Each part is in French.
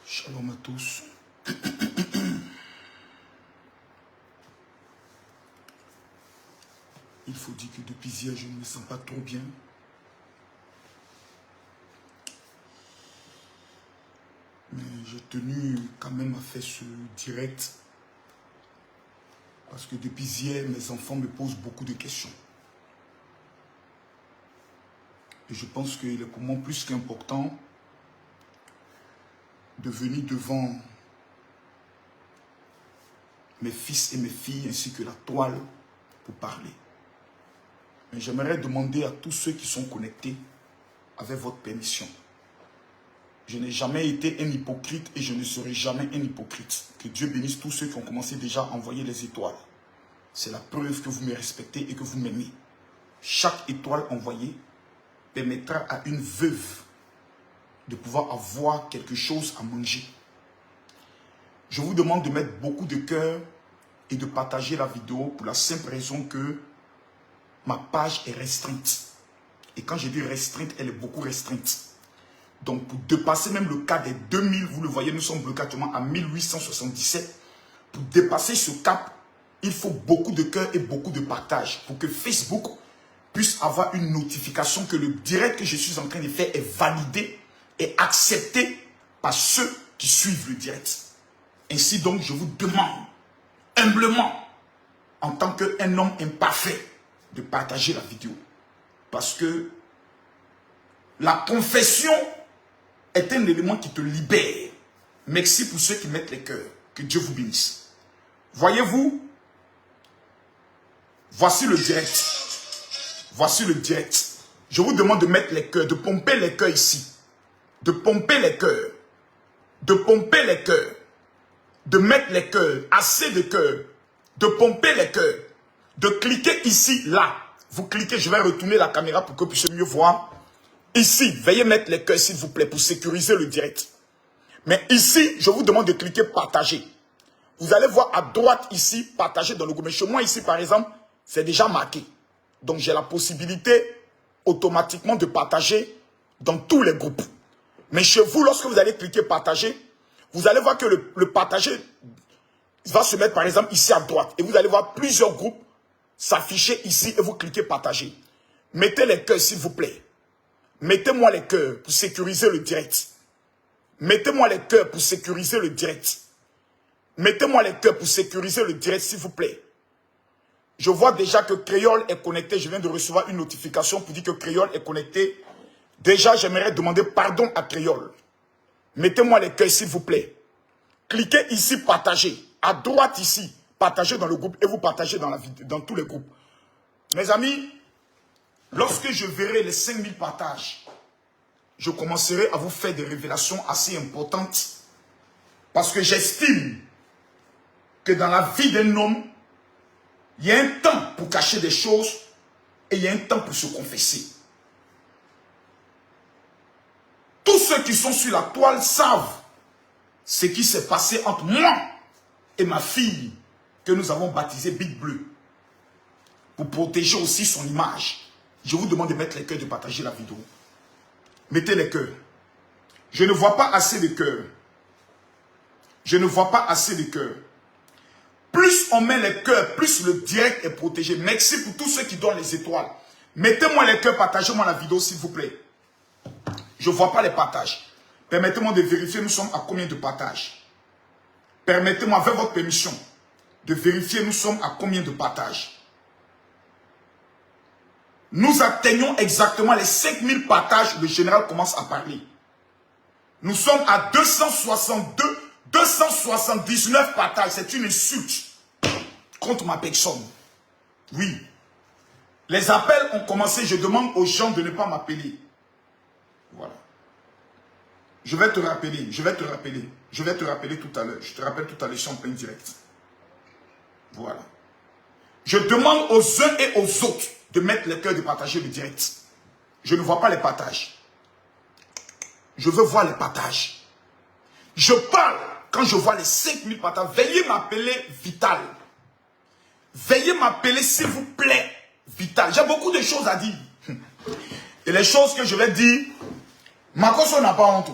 Shalom à tous. Il faut dire que depuis hier, je ne me sens pas trop bien. Mais j'ai tenu quand même à faire ce direct. Parce que depuis hier, mes enfants me posent beaucoup de questions. Et je pense qu'il est pour moi plus qu'important de venir devant mes fils et mes filles ainsi que la toile pour parler. Mais j'aimerais demander à tous ceux qui sont connectés, avec votre permission. Je n'ai jamais été un hypocrite et je ne serai jamais un hypocrite. Que Dieu bénisse tous ceux qui ont commencé déjà à envoyer les étoiles. C'est la preuve que vous me respectez et que vous m'aimez. Chaque étoile envoyée permettra à une veuve de pouvoir avoir quelque chose à manger. Je vous demande de mettre beaucoup de cœur et de partager la vidéo pour la simple raison que ma page est restreinte. Et quand je dis restreinte, elle est beaucoup restreinte. Donc pour dépasser même le cap des 2000, vous le voyez, nous sommes bloqués actuellement à 1877. Pour dépasser ce cap, il faut beaucoup de cœur et beaucoup de partage pour que Facebook puisse avoir une notification que le direct que je suis en train de faire est validé et accepté par ceux qui suivent le direct. Ainsi donc, je vous demande humblement, en tant qu'un homme imparfait, de partager la vidéo. Parce que la confession est un élément qui te libère. Merci pour ceux qui mettent les cœurs. Que Dieu vous bénisse. Voyez-vous, voici le direct. Voici le direct. Je vous demande de mettre les cœurs, de pomper les cœurs ici. De pomper les cœurs. De pomper les cœurs. De mettre les cœurs. Assez de cœurs. De pomper les cœurs. De cliquer ici, là. Vous cliquez, je vais retourner la caméra pour que vous puissiez mieux voir. Ici, veuillez mettre les cœurs s'il vous plaît pour sécuriser le direct. Mais ici, je vous demande de cliquer partager. Vous allez voir à droite ici, partager dans le groupe. Mais chez moi ici, par exemple, c'est déjà marqué. Donc j'ai la possibilité automatiquement de partager dans tous les groupes. Mais chez vous, lorsque vous allez cliquer partager, vous allez voir que le partager va se mettre par exemple ici à droite. Et vous allez voir plusieurs groupes s'afficher ici et vous cliquez partager. Mettez les cœurs s'il vous plaît. Mettez-moi les cœurs pour sécuriser le direct. Mettez-moi les cœurs pour sécuriser le direct. Mettez-moi les cœurs pour sécuriser le direct s'il vous plaît. Je vois déjà que Créole est connecté. Je viens de recevoir une notification pour dire que Créole est connecté. Déjà, j'aimerais demander pardon à Créole. Mettez-moi les cœurs s'il vous plaît. Cliquez ici, partager. À droite ici, partagez dans le groupe et vous partagez dans tous les groupes. Mes amis, lorsque je verrai les 5000 partages, je commencerai à vous faire des révélations assez importantes. Parce que j'estime que dans la vie d'un homme, il y a un temps pour cacher des choses et il y a un temps pour se confesser. Tous ceux qui sont sur la toile savent ce qui s'est passé entre moi et ma fille que nous avons baptisée Big Bleu. Pour protéger aussi son image. Je vous demande de mettre les cœurs, de partager la vidéo. Mettez les cœurs. Je ne vois pas assez de cœurs. Je ne vois pas assez de cœurs. Plus on met les cœurs, plus le direct est protégé. Merci pour tous ceux qui donnent les étoiles. Mettez-moi les cœurs, partagez-moi la vidéo, s'il vous plaît. Je ne vois pas les partages. Permettez-moi de vérifier, nous sommes à combien de partages. Permettez-moi, avec votre permission, de vérifier, nous sommes à combien de partages. Nous atteignons exactement les 5000 partages. Le général commence à parler. Nous sommes à 279 partages. C'est une insulte contre ma personne. Oui. Les appels ont commencé. Je demande aux gens de ne pas m'appeler. Voilà. Je vais te rappeler. Je vais te rappeler. Je vais te rappeler tout à l'heure. Je te rappelle tout à l'heure. Je suis en plein direct. Voilà. Je demande aux uns et aux autres de mettre le cœur de partager le direct. Je ne vois pas les partages. Je veux voir les partages. Je parle quand je vois les 5000 partages. Veuillez m'appeler Vital. Veuillez m'appeler s'il vous plaît Vital. J'ai beaucoup de choses à dire. Et les choses que je vais dire, Makoso n'a pas honte.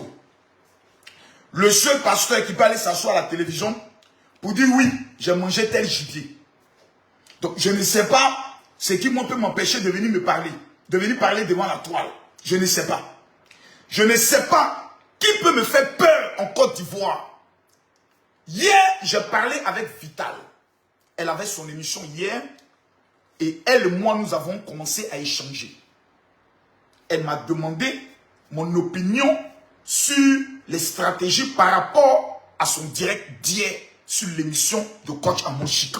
Le seul pasteur qui peut aller s'asseoir à la télévision pour dire oui, j'ai mangé tel gibier. Donc je ne sais pas ce qui peut m'empêcher de venir me parler. De venir parler devant la toile. Je ne sais pas. Je ne sais pas qui peut me faire peur en Côte d'Ivoire. Hier, j'ai parlé avec Vital. Elle avait son émission hier. Et elle et moi, nous avons commencé à échanger. Elle m'a demandé mon opinion sur les stratégies par rapport à son direct d'hier sur l'émission de Coach Amonchik.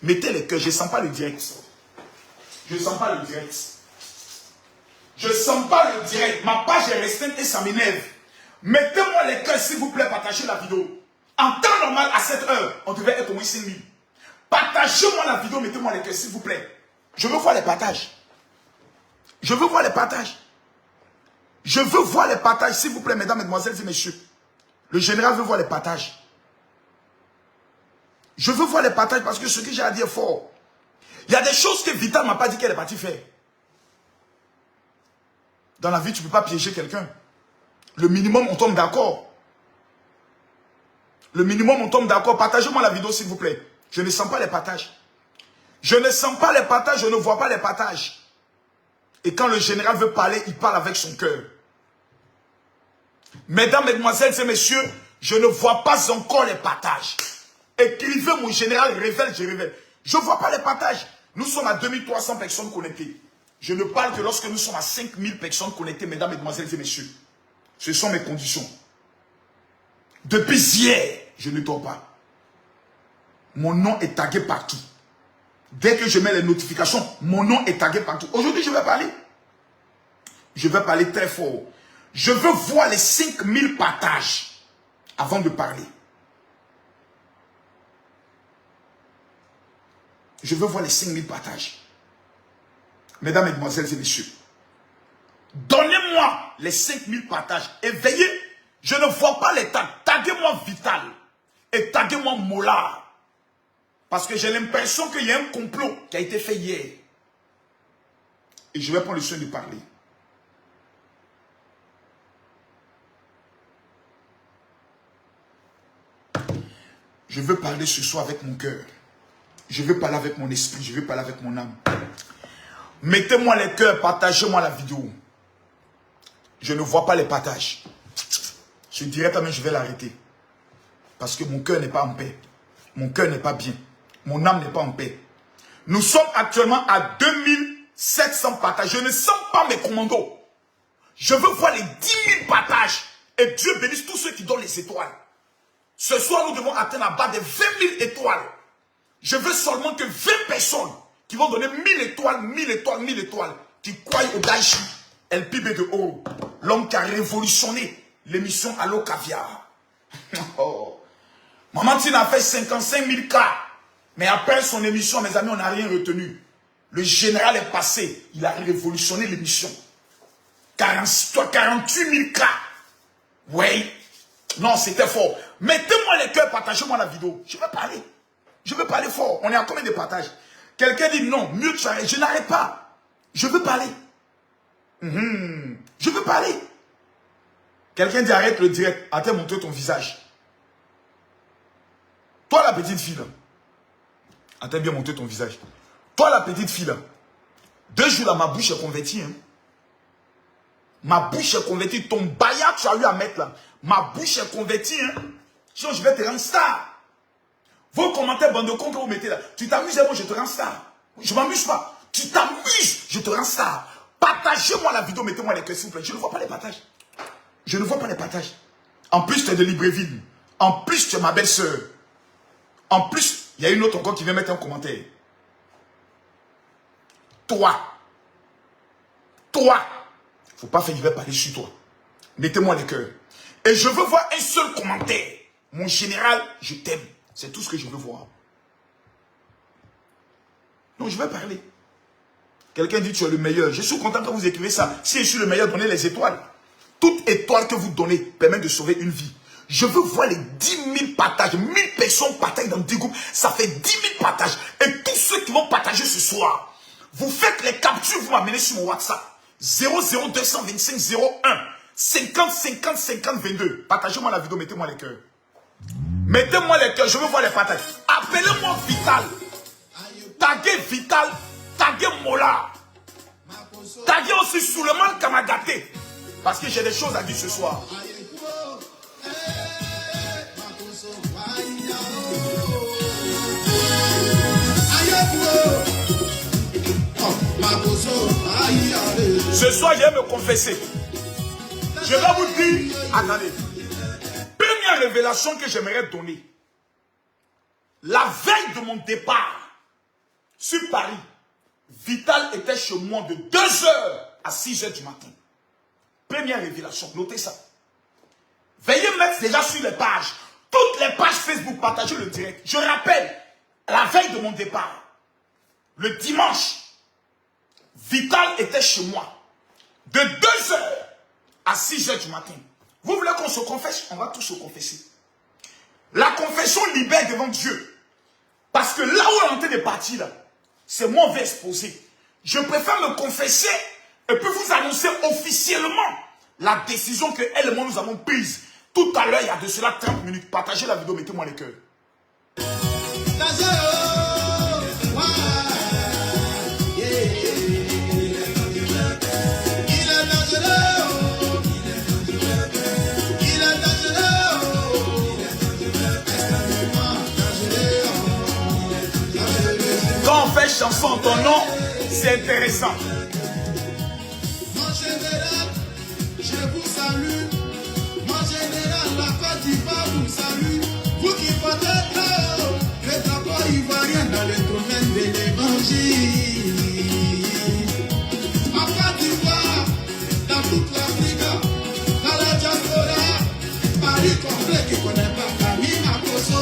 Mettez les cœurs, je ne sens pas le direct. Je ne sens pas le direct. Je ne sens pas le direct. Ma page est restreinte et ça m'énerve. Mettez-moi les cœurs, s'il vous plaît, partagez la vidéo. En temps normal, à cette heure, on devait être au moins 5000. Partagez-moi la vidéo, mettez-moi les cœurs, s'il vous plaît. Je veux voir les partages. Je veux voir les partages. Je veux voir les partages, s'il vous plaît, mesdames, mesdemoiselles et messieurs. Le général veut voir les partages. Je veux voir les partages parce que ce que j'ai à dire est fort. Il y a des choses que Vital ne m'a pas dit qu'elle est partie faire. Dans la vie, tu ne peux pas piéger quelqu'un. Le minimum, on tombe d'accord. Le minimum, on tombe d'accord. Partagez-moi la vidéo, s'il vous plaît. Je ne sens pas les partages. Je ne sens pas les partages, je ne vois pas les partages. Et quand le général veut parler, il parle avec son cœur. Mesdames, mesdemoiselles et messieurs, je ne vois pas encore les partages. Écrivez, mon général, révèle, je révèle. Je ne vois pas les partages. Nous sommes à 2300 personnes connectées. Je ne parle que lorsque nous sommes à 5000 personnes connectées, mesdames, mesdemoiselles et messieurs. Ce sont mes conditions. Depuis hier, je ne dors pas. Mon nom est tagué partout. Dès que je mets les notifications, mon nom est tagué partout. Aujourd'hui, je vais parler. Je vais parler très fort. Je veux voir les 5000 partages avant de parler. Je veux voir les 5000 partages. Mesdames, mesdemoiselles et messieurs, donnez-moi les 5000 partages et veillez, je ne vois pas les tags. Taguez-moi Vital et taguez-moi Mola. Parce que j'ai l'impression qu'il y a un complot qui a été fait hier. Et je vais prendre le soin de parler. Je veux parler ce soir avec mon cœur. Je veux parler avec mon esprit. Je veux parler avec mon âme. Mettez-moi les cœurs. Partagez-moi la vidéo. Je ne vois pas les partages. Je dirais quand même je vais l'arrêter. Parce que mon cœur n'est pas en paix. Mon cœur n'est pas bien. Mon âme n'est pas en paix. Nous sommes actuellement à 2700 partages. Je ne sens pas mes commandos. Je veux voir les 10 000 partages. Et Dieu bénisse tous ceux qui donnent les étoiles. Ce soir, nous devons atteindre la barre des 20 000 étoiles. Je veux seulement que 20 personnes qui vont donner 1000 étoiles, 1000 étoiles, 1000 étoiles, qui croient au Daichi, El Pibe de Oro, l'homme qui a révolutionné l'émission Allo Caviar. Oh. Maman Tina a fait 55 000 cas. Mais après son émission, mes amis, on n'a rien retenu. Le général est passé. Il a révolutionné l'émission. 48 000 cas. Oui. Non, c'était fort. Mettez-moi les cœurs, partagez-moi la vidéo. Je vais parler. Je veux parler fort. On est à combien de partages? Quelqu'un dit non, mieux que ça. Je n'arrête pas. Je veux parler. Je veux parler. Quelqu'un dit arrête le direct. Attends, montre ton visage. Toi, la petite fille, là. Attends bien montrer ton visage. Toi, la petite fille, là. 2 jours là, ma bouche est convertie. Hein. Ma bouche est convertie. Ton baïa que tu as eu à mettre là. Ma bouche est convertie. Hein. Sinon, je vais te rendre star. Vos commentaires, bande de cons que vous mettez là. Tu t'amuses, moi, je te rends star. Je ne m'amuse pas. Tu t'amuses, je te rends star. Partagez-moi la vidéo, mettez-moi les cœurs, s'il vous plaît. Je ne vois pas les partages. Je ne vois pas les partages. En plus, tu es de Libreville. En plus, tu es ma belle-sœur. En plus, il y a une autre encore qui vient mettre un commentaire. Toi. Toi. Il ne faut pas faire, je vais parler sur toi. Mettez-moi les cœurs. Et je veux voir un seul commentaire. Mon général, je t'aime. C'est tout ce que je veux voir. Non, je vais parler. Quelqu'un dit tu es le meilleur. Je suis content que vous écrivez ça. Si je suis le meilleur, donnez les étoiles. Toute étoile que vous donnez permet de sauver une vie. Je veux voir les 10 000 partages. 1000 personnes partagent dans 10 groupes. Ça fait 10 000 partages. Et tous ceux qui vont partager ce soir, vous faites les captures, vous m'amenez sur mon WhatsApp. 00225 01 50 50 50 22. Partagez-moi la vidéo, mettez-moi les cœurs. Mettez-moi les cœurs, je veux voir les partages. Appelez-moi Vital. Taguez Vital. Taguez Mola. Taguez aussi Souleymane Kamagaté. Parce que j'ai des choses à dire ce soir. Ce soir, je vais me confesser. Je vais vous dire, attendez. Première révélation que j'aimerais donner. La veille de mon départ sur Paris, Vital était chez moi de 2h à 6h du matin. Première révélation, notez ça. Veuillez mettre déjà sur les pages. Toutes les pages Facebook, partagez le direct. Je rappelle, la veille de mon départ, le dimanche, Vital était chez moi. De 2h à 6h du matin. Vous voulez qu'on se confesse? On va tous se confesser. La confession libère devant Dieu. Parce que là où on est en train de partir, c'est moi qui vais exposer. Je préfère me confesser et puis vous annoncer officiellement la décision que elle et moi nous avons prise. Tout à l'heure, il y a de cela 30 minutes. Partagez la vidéo, mettez-moi les cœurs. Quand on fait chanson en ton nom, c'est intéressant. Mon général, je vous salue. Mon général, la Côte d'Ivoire vous salue. Vous qui portez le drapeau ivoirien dans le domaine de l'évangile. En Côte d'Ivoire, dans toute l'Afrique, dans la diaspora, Paris complet qui ne connaît pas Camille Makoso.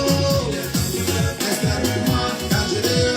Extrêmement dangereux.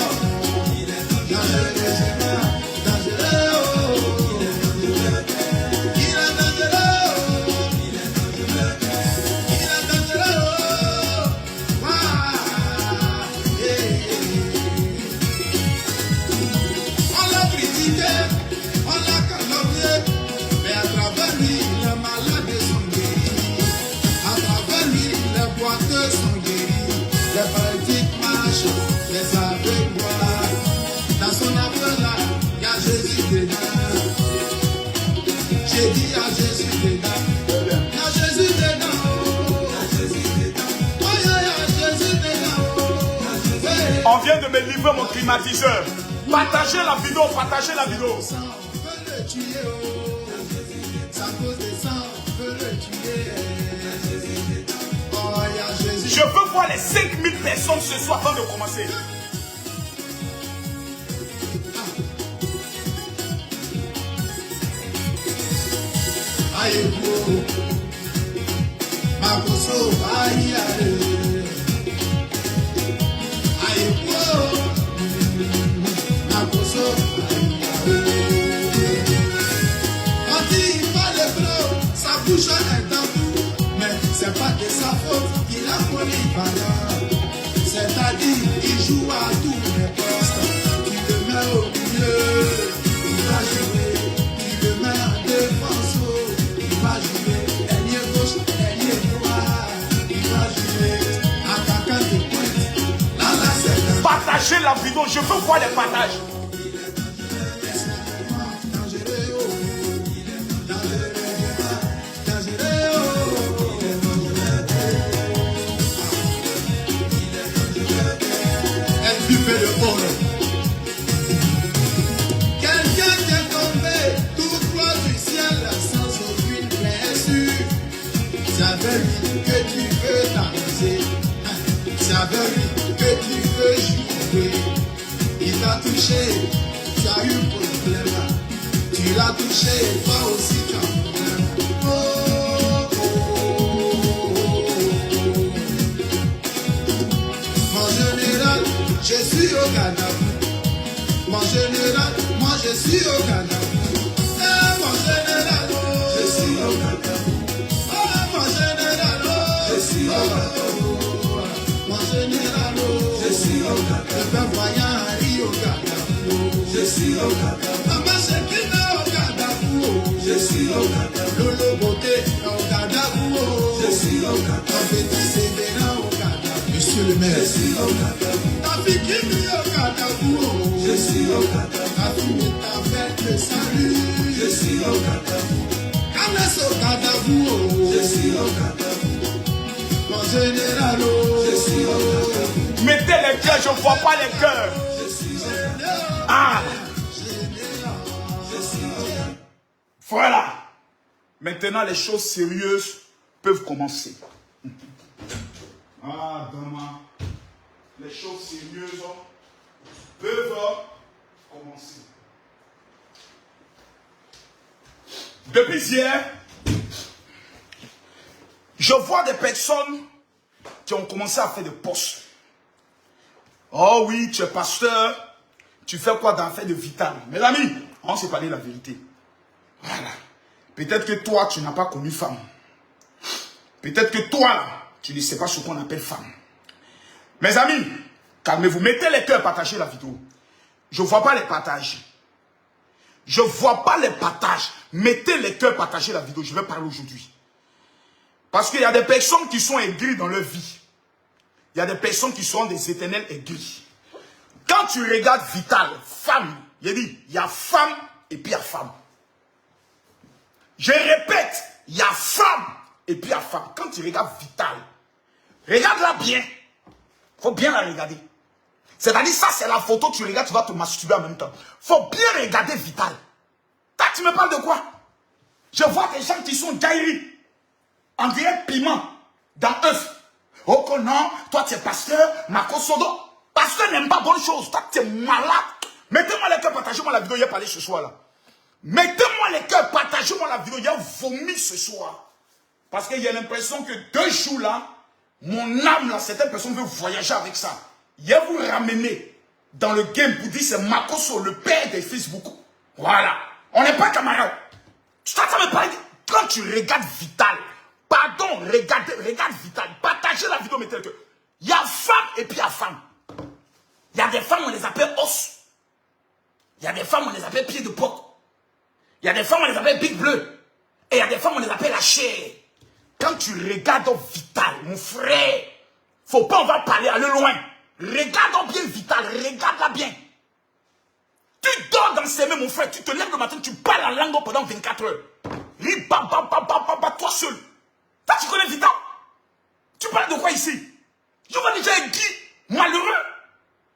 On vient de me livrer mon climatiseur. Partagez la vidéo, partagez la vidéo. Je veux voir les 5000 personnes ce soir avant de commencer. Sa bouche est dans tout, mais c'est pas de sa faute qu'il a polyvalent. C'est-à-dire qu'il joue à tous les postes. Tu le mets au milieu, il va jouer. Tu le mets en défense, il va jouer. Ailier gauche, ailier droit, il va jouer. Attaquant de pointe, là c'est partagez la vidéo, je veux voir les partages. C'est avec lui que tu veux t'amuser. C'est avec lui que tu veux jouer. Il t'a touché, tu as eu problème. Tu l'as touché, toi aussi tu as problème. Oh, oh, oh, oh. Mon général, je suis au Ghana. Mon général, moi je suis au Ghana. Mon général, je suis au Ghana. Mon général, je suis au Ghana. Mon général, je suis au Ghana. Le peuple voyant Harry au Ghana. Je suis au Ghana. Maman Shekina au Ghana. Je suis au Ghana. Lolo Beauté au Ghana. Je suis au Ghana. Petit Sévéna au Ghana. Monsieur le maire, je suis au Ghana. Tafikimi au Ghana. Je suis au Ghana. Tafimi t'appelle le salut. Je suis au Ghana. Kanes au Ghana. Je suis au Ghana. Mon général, je suis au Ghana. Mettez les cœurs, je ne vois pas les cœurs. Ah. Voilà. Maintenant, les choses sérieuses peuvent commencer. Ah, demain, les choses sérieuses peuvent commencer. Depuis hier, je vois des personnes qui ont commencé à faire des posts. Oh oui, tu es pasteur, tu fais quoi dans l'affaire de Vital? Mes amis, on s'est parlé la vérité. Voilà. Peut-être que toi, tu n'as pas connu femme. Peut-être que toi, là, tu ne sais pas ce qu'on appelle femme. Mes amis, calmez-vous, mettez les cœurs, partagez la vidéo. Je ne vois pas les partages. Je ne vois pas les partages. Mettez les cœurs, partagez la vidéo. Je vais parler aujourd'hui. Parce qu'il y a des personnes qui sont aigries dans leur vie. Il y a des personnes qui sont des éternels aigris. Quand tu regardes Vital, femme, il dit, il y a femme et puis il y a femme. Je répète, il y a femme et puis il y a femme. Quand tu regardes Vital, regarde-la bien. Il faut bien la regarder. C'est-à-dire, ça c'est la photo, tu regardes, tu vas te masturber en même temps. Il faut bien regarder Vital. Toi, tu me parles de quoi? Je vois des gens qui sont jaillis. On dirait piment dans œuf. Oh que non, toi tu es pasteur, Marco Sodo. Pasteur n'aime pas bonne chose. Toi tu es malade. Mettez-moi les cœurs, partagez-moi la vidéo, il y a parlé ce soir là. Mettez-moi les cœurs, partagez-moi la vidéo, il y a vomi ce soir. Parce qu'il y a l'impression que 2 jours là, mon âme là, certaines personnes veulent voyager avec ça. Il y a vous ramener dans le game pour dire c'est Makoso, le père des Facebook. Voilà. On n'est pas camarades. Tu t'attends me parler. Quand tu regardes Vital, pardon, regarde Vital, partagez la vidéo, mettez le cœur. Il y a femme et puis il y a femme. Il y a des femmes, on les appelle os. Il y a des femmes, on les appelle pieds de porc. Il y a des femmes, on les appelle big bleu. Et il y a des femmes, on les appelle la chair. Quand tu regardes Vital, mon frère, faut pas, on va parler, aller loin. Regarde bien Vital, regarde-la bien. Tu dors dans ses mains, mon frère, tu te lèves le matin, tu parles la langue pendant 24 heures. Toi seul. Toi, tu connais Vital? Tu parles de quoi ici? Je vois déjà un Guy malheureux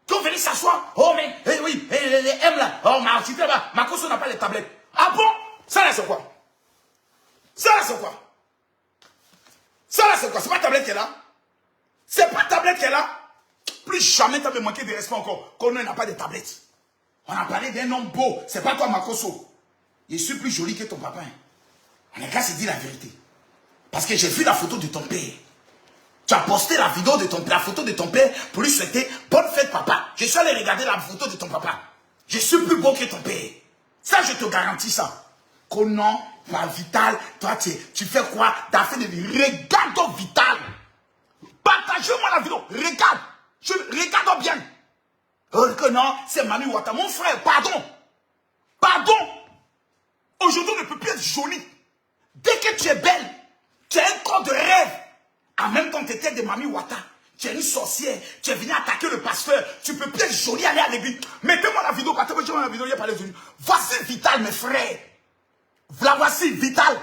qui ont venu s'asseoir. Oh, mais, oui, les M là. Oh, ma cause n'a pas les tablettes. Ah bon? Ça là, c'est quoi? Ça là, c'est quoi? Ça là, c'est quoi? C'est pas tablette qu'elle a? C'est pas tablette qu'elle a? Plus jamais tu as manqué de respect encore. Qu'on n'a pas de tablette. On a parlé d'un homme beau. C'est pas toi, Makoso. Je suis plus joli que ton papa. On est qu'à se dire la vérité. Parce que j'ai vu la photo de ton père. Tu as posté la vidéo de la photo de ton père pour lui souhaiter bonne fête, papa. Je suis allé regarder la photo de ton papa. Je suis plus beau que ton père. Ça, je te garantis ça. Comment, ma Vital, toi, tu fais quoi? T'as fait de vie. Regarde Vital. Partagez-moi la vidéo. Regarde. Regarde bien. Oh que non, c'est Mami Wata. Mon frère, pardon. Pardon. Aujourd'hui, on ne peut plus être joli. Dès que tu es belle, tu as un corps de rêve. En même temps, tu étais de Mami Wata. Tu es une sorcière. Tu es venu attaquer le pasteur. Tu peux plus être joli, aller à l'église. Mettez-moi la vidéo. Partagez-moi la vidéo. Il n'y a pas les unis. Voici Vital, mes frères. La voici, Vital.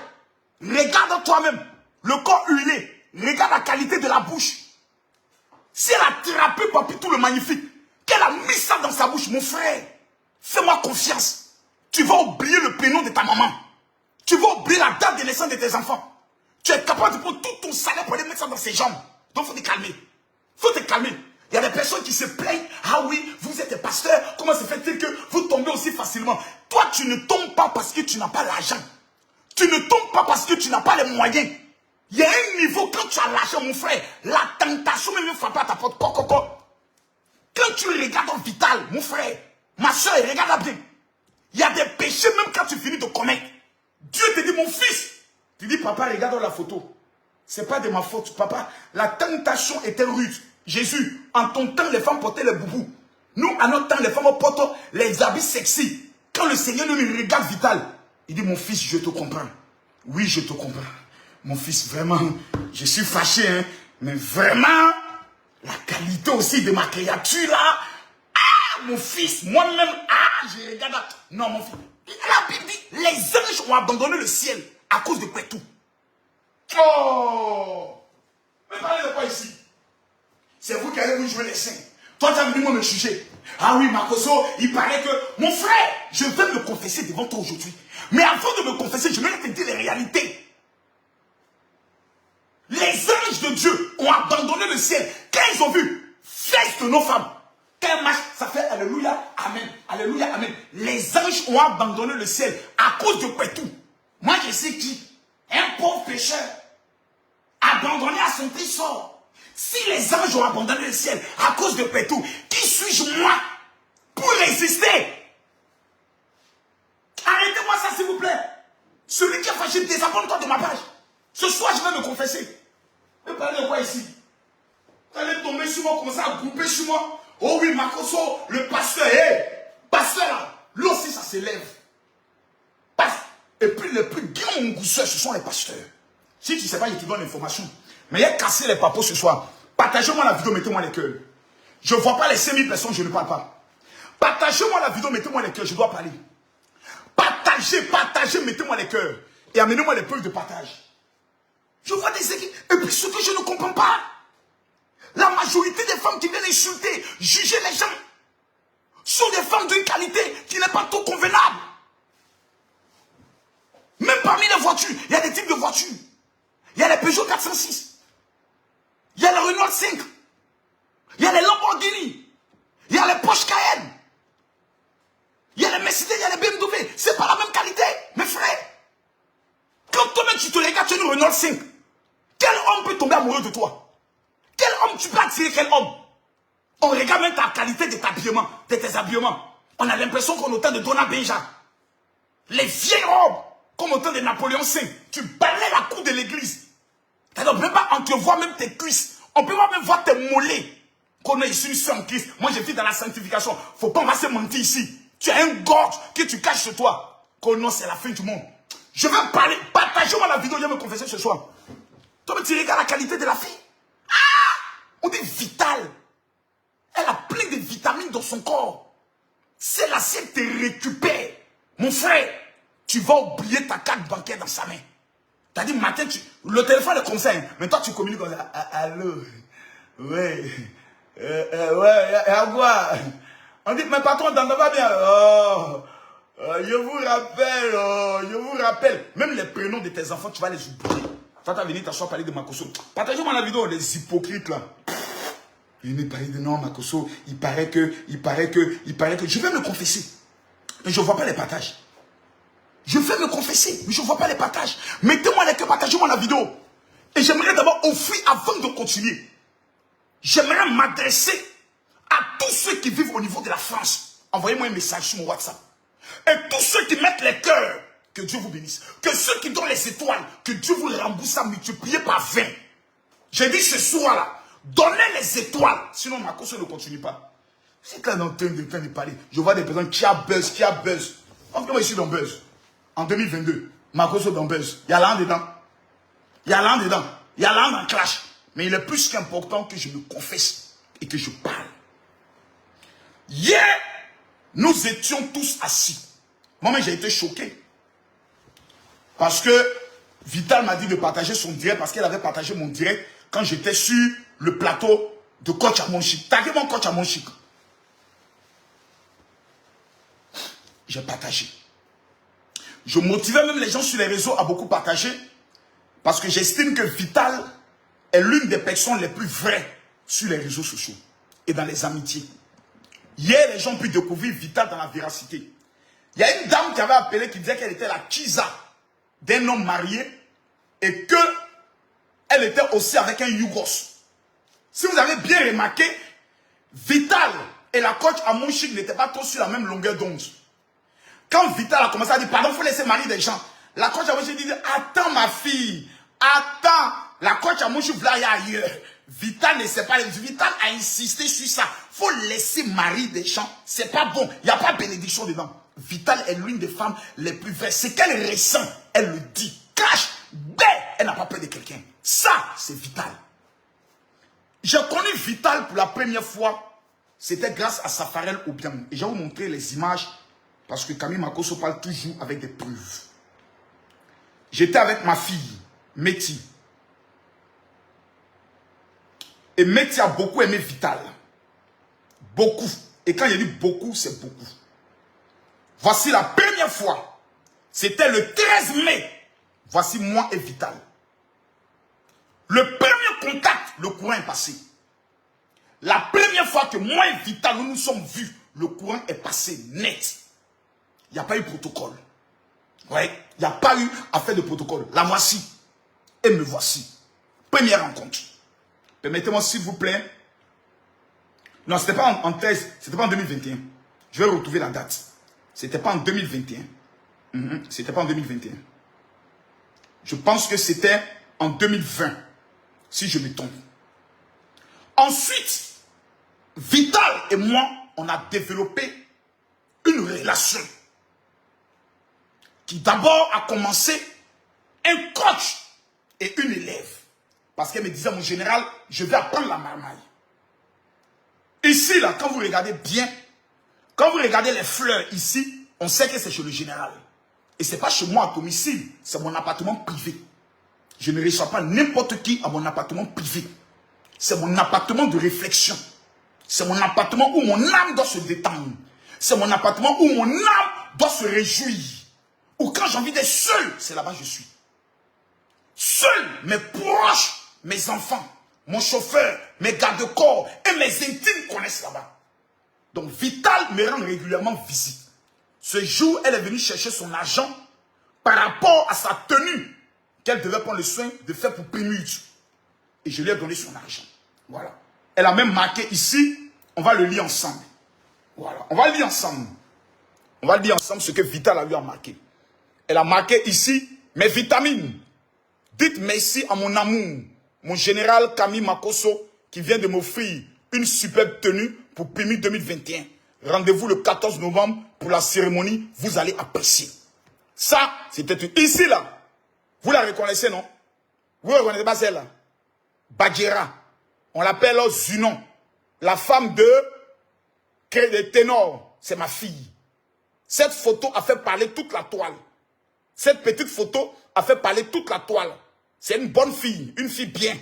Regarde toi-même. Le corps huilé. Regarde la qualité de la bouche. Si elle a attrapé Papito le magnifique, qu'elle a mis ça dans sa bouche, mon frère, fais-moi confiance. Tu vas oublier le prénom de ta maman. Tu vas oublier la date de naissance de tes enfants. Tu es capable de prendre tout ton salaire pour aller mettre ça dans ses jambes. Donc, il faut te calmer. Il faut te calmer. Il y a des personnes qui se plaignent. Ah oui, vous êtes pasteur. Comment se fait-il que vous tombez aussi facilement? Toi, tu ne tombes pas parce que tu n'as pas l'argent. Tu ne tombes pas parce que tu n'as pas les moyens. Il y a un niveau, quand tu as l'argent, mon frère, la tentation même frappe à ta porte. Quand tu regardes en Vital, mon frère, ma soeur, regarde bien. Il y a des péchés même quand tu finis de commettre. Dieu te dit, mon fils. Tu dis, papa, regarde la photo. Ce n'est pas de ma faute, papa. La tentation était rude. Jésus, en ton temps, les femmes portaient les boubous. Nous, à notre temps, les femmes portent les habits sexy. Quand le Seigneur nous regarde Vital, il dit, mon fils, je te comprends. Oui, je te comprends. Mon fils, vraiment, je suis fâché, hein, mais vraiment, la qualité aussi de ma créature là, ah, mon fils, moi-même, ah, je regarde, non, mon fils, la Bible dit, les anges ont abandonné le ciel à cause de quoi tout. Oh, mais parlez de quoi ici? C'est vous qui allez vous jouer les saints. Toi, tu as venu me juger. Ah oui, Makoso, il paraît que, mon frère, je vais me confesser devant toi aujourd'hui. Mais avant de me confesser, je vais te dire les réalités. Les anges de Dieu ont abandonné le ciel. Quand ils ont vu, fesse de nos femmes. Quand marche, ça fait Alléluia, Amen. Alléluia, Amen. Les anges ont abandonné le ciel à cause de quoi tout. Moi, je sais qui? Un pauvre pécheur, abandonné à son trésor. Si les anges ont abandonné le ciel à cause de Pétou, qui suis-je moi pour résister? Arrêtez-moi ça, s'il vous plaît. Celui qui a fâché, désabonne-toi de ma page. Ce soir, je vais me confesser. Mais parlez de quoi ici? Vous allez tomber sur moi, commencer à grouper sur moi. Oh oui, Makoso, le pasteur, pasteur là, lui aussi ça s'élève. Et puis les plus grands mongousseurs, ce sont les pasteurs. Si tu ne sais pas, je te donne l'information. Mais il a cassé les papos ce soir. Partagez-moi la vidéo, mettez-moi les cœurs. Je ne vois pas les 5000 personnes, je ne parle pas. Partagez-moi la vidéo, mettez-moi les cœurs, je dois parler. Partagez, mettez-moi les cœurs. Et amenez-moi les preuves de partage. Je vois des équipes. Et puis ce que je ne comprends pas, la majorité des femmes qui viennent insulter, juger les gens, sont des femmes d'une qualité qui n'est pas tout convenable. Même parmi les voitures, il y a des types de voitures. Il y a les Peugeot 406. Il y a les Renault 5. Il y a les Lamborghini. Il y a les Porsche Cayenne. Il y a les Mercedes, il y a les BMW. C'est pas la même qualité, mes frères. Quand toi-même tu te regardes, tu as une Renault 5. Quel homme peut tomber amoureux de toi? Quel homme tu peux attirer? Quel homme? On regarde même ta qualité de tes habillements. On a l'impression qu'on est au temps de Dona Benja. Les vieilles robes, comme au temps de Napoléon V. Tu balais la cour de l'église. On ne peut pas entrevoir même tes cuisses. On ne peut pas même voir tes mollets. Qu'on est ici en Christ. Moi, je vis dans la sanctification. Il ne faut pas se mentir ici. Tu as une gorge que tu caches sur toi. Que non, c'est la fin du monde. Je vais parler. Partagez-moi la vidéo. Je vais me confesser ce soir. Toi, tu regardes la qualité de la fille. Ah! On dit vitale. Elle a plein de vitamines dans son corps. C'est l'assiette te récupère. Mon frère, tu vas oublier ta carte bancaire dans sa main. Tu as dit matin, le téléphone est comme ça. Hein. Mais toi, tu communiques comme ça. Allô? Ouais. Ouais, à quoi? On dit, mais patron, t'en vas bien. Oh, je vous rappelle. Même les prénoms de tes enfants, tu vas les oublier. Toi, tu as venu t'asseoir parler de Makoso. Partagez-moi la vidéo, les hypocrites là. Il me parlait de non, Makoso, il paraît que. Je vais me confesser. Mais je ne vois pas les partages. Je vais me confesser, mais je ne vois pas les partages. Mettez-moi les cœurs, partagez-moi la vidéo. Et j'aimerais d'abord offrir, avant de continuer, j'aimerais m'adresser à tous ceux qui vivent au niveau de la France. Envoyez-moi un message sur mon WhatsApp. Et tous ceux qui mettent les cœurs, que Dieu vous bénisse. Que ceux qui donnent les étoiles, que Dieu vous rembourse à multiplier par 20. J'ai dit ce soir-là, donnez les étoiles. Sinon, ma course ne continue pas. C'est quand on est en train de parler. Je vois des personnes qui a buzz. En fait, moi, je suis dans buzz. En 2022, ma course est dans buzz. Il y a l'un dedans. Il y a l'un dans clash. Mais il est plus qu'important que je me confesse et que je parle. Hier, nous étions tous assis. Moi-même, j'ai été choqué. Parce que Vital m'a dit de partager son direct parce qu'elle avait partagé mon direct quand j'étais sur le plateau de Coach à Monchique. Taguez mon Coach à Monchique. J'ai partagé. Je motivais même les gens sur les réseaux à beaucoup partager. Parce que j'estime que Vital est l'une des personnes les plus vraies sur les réseaux sociaux et dans les amitiés. Hier, les gens ont pu découvrir Vital dans la véracité. Il y a une dame qui avait appelé qui disait qu'elle était la Kiza d'un homme marié et qu'elle était aussi avec un Yougos. Si vous avez bien remarqué, Vital et la coach Amonchik n'étaient pas tous sur la même longueur d'onde. Quand Vital a commencé à dire, pardon, il faut laisser marier des gens, la coach Amonchik dit, attends ma fille, attends, la coach Amonchik voulait aller ailleurs. Vital ne sait pas, Vital a insisté sur ça. Il faut laisser marier des gens, c'est pas bon, il n'y a pas de bénédiction dedans. Vital est l'une des femmes les plus vraies. Ce qu'elle ressent, elle le dit. Cache, elle n'a pas peur de quelqu'un. Ça, c'est Vital. J'ai connu Vital pour la première fois. C'était grâce à Safarel Obiang. Et je vais vous montrer les images. Parce que Camille Makosso parle toujours avec des preuves. J'étais avec ma fille, Méti. Et Méti a beaucoup aimé Vital. Beaucoup. Et quand il dit beaucoup, c'est beaucoup. Voici la première fois. C'était le 13 mai. Voici moi et Vital. Le premier contact, le courant est passé. La première fois que moi et Vital, nous nous sommes vus, le courant est passé net. Il n'y a pas eu de protocole. Ouais, il n'y a pas eu affaire de protocole. La voici. Et me voici. Première rencontre. Permettez-moi s'il vous plaît. Non, ce n'était pas en 13, c'était pas en 2021. Je vais retrouver la date. C'était pas en 2021. C'était pas en 2021. Je pense que c'était en 2020. Si je me trompe. Ensuite, Vital et moi, on a développé une relation qui d'abord a commencé un coach et une élève. Parce qu'elle me disait, mon général, je vais apprendre la marmaille. Ici, là, quand vous regardez bien, quand vous regardez les fleurs ici, on sait que c'est chez le général. Et ce n'est pas chez moi à domicile, c'est mon appartement privé. Je ne reçois pas n'importe qui à mon appartement privé. C'est mon appartement de réflexion. C'est mon appartement où mon âme doit se détendre. C'est mon appartement où mon âme doit se réjouir. Ou quand j'ai envie d'être seul, c'est là-bas que je suis. Seul, mes proches, mes enfants, mon chauffeur, mes gardes-corps et mes intimes connaissent là-bas. Donc Vital me rend régulièrement visite. Ce jour, elle est venue chercher son argent par rapport à sa tenue qu'elle devait prendre le soin de faire pour Primus. Et je lui ai donné son argent. Voilà. Elle a même marqué ici, on va le lire ensemble. Voilà. On va lire ensemble. On va lire ensemble ce que Vital a lui a marqué. Elle a marqué ici, mes vitamines. Dites merci à mon amour, mon général Camille Makosso, qui vient de m'offrir une superbe tenue pour Primus 2021. Rendez-vous le 14 novembre pour la cérémonie. Vous allez apprécier. Ça, c'était ici, là. Vous la reconnaissez, non? Vous ne reconnaissez pas celle-là? Badjera. On l'appelle Zunon. La femme de Ténor. C'est ma fille. Cette photo a fait parler toute la toile. Cette petite photo a fait parler toute la toile. C'est une bonne fille. Une fille bien.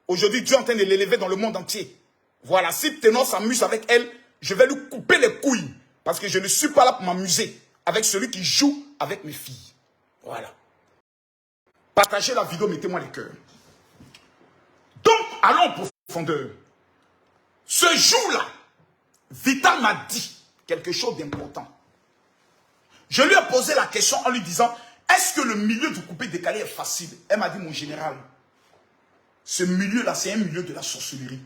Aujourd'hui, Dieu est en train de l'élever dans le monde entier. Voilà. Si Ténor s'amuse avec elle, je vais lui couper les couilles. Parce que je ne suis pas là pour m'amuser avec celui qui joue avec mes filles. Voilà. Partagez la vidéo, mettez-moi les cœurs. Donc, allons en profondeur. Ce jour-là, Vital m'a dit quelque chose d'important. Je lui ai posé la question en lui disant, est-ce que le milieu du coupé décalé est facile? Elle m'a dit, mon général, ce milieu-là, c'est un milieu de la sorcellerie.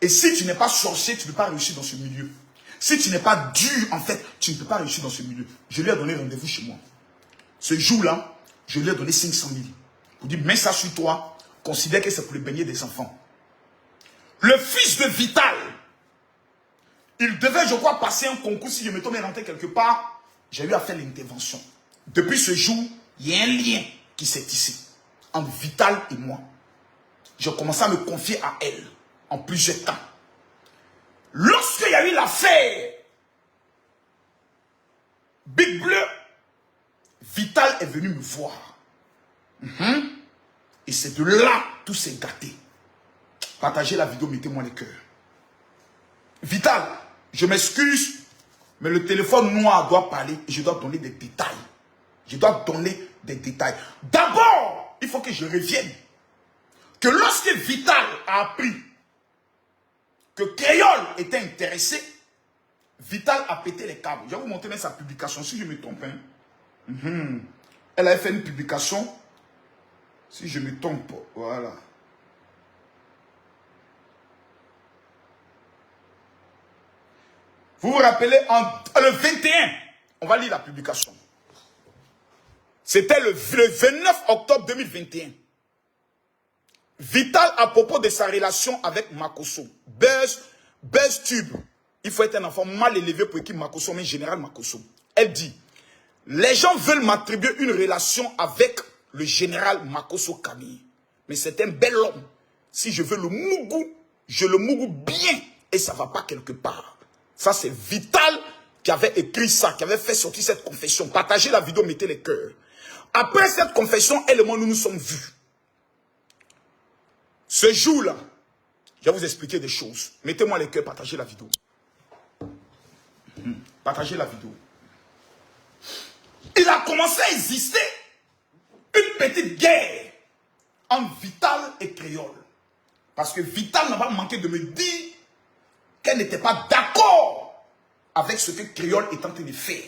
Et si tu n'es pas sorcier, tu ne peux pas réussir dans ce milieu. Si tu n'es pas dur, en fait, tu ne peux pas réussir dans ce milieu. Je lui ai donné rendez-vous chez moi. Ce jour-là, je lui ai donné 500 000. Pour dire, mets ça sur toi, considère que c'est pour le baigner des enfants. Le fils de Vital, il devait, je crois, passer un concours. Si je me tombais rentré quelque part, j'ai eu à faire l'intervention. Depuis ce jour, il y a un lien qui s'est tissé entre Vital et moi. J'ai commencé à me confier à elle en plusieurs temps. Lorsqu'il y a eu l'affaire Big Bleu, Vital est venu me voir. Et c'est de là tout s'est gâté. Partagez la vidéo, mettez-moi les cœurs. Vital, je m'excuse, mais le téléphone noir doit parler et je dois donner des détails. Je dois donner des détails. D'abord, il faut que je revienne. Que lorsque Vital a appris que Créole était intéressé, Vital a pété les câbles. Je vais vous montrer même sa publication, si je me trompe. Hein. Elle a fait une publication, si je me trompe, voilà. Vous vous rappelez, le 21, on va lire la publication. C'était le 29 octobre 2021. Vital à propos de sa relation avec Makosso. Buzz Tube. Il faut être un enfant mal élevé pour équipe Makosso, mais général Makosso. Elle dit, les gens veulent m'attribuer une relation avec le général Makosso Camille. Mais c'est un bel homme. Si je veux le mougou, je le mougou bien. Et ça ne va pas quelque part. Ça, c'est Vital qui avait écrit ça, qui avait fait sortir cette confession. Partagez la vidéo, mettez les cœurs. Après cette confession, elle et moi, nous nous sommes vus. Ce jour-là, je vais vous expliquer des choses. Mettez-moi les cœurs, partagez la vidéo. Partagez la vidéo. Il a commencé à exister une petite guerre entre Vital et Créole. Parce que Vital n'a pas manqué de me dire qu'elle n'était pas d'accord avec ce que Créole est en train de faire.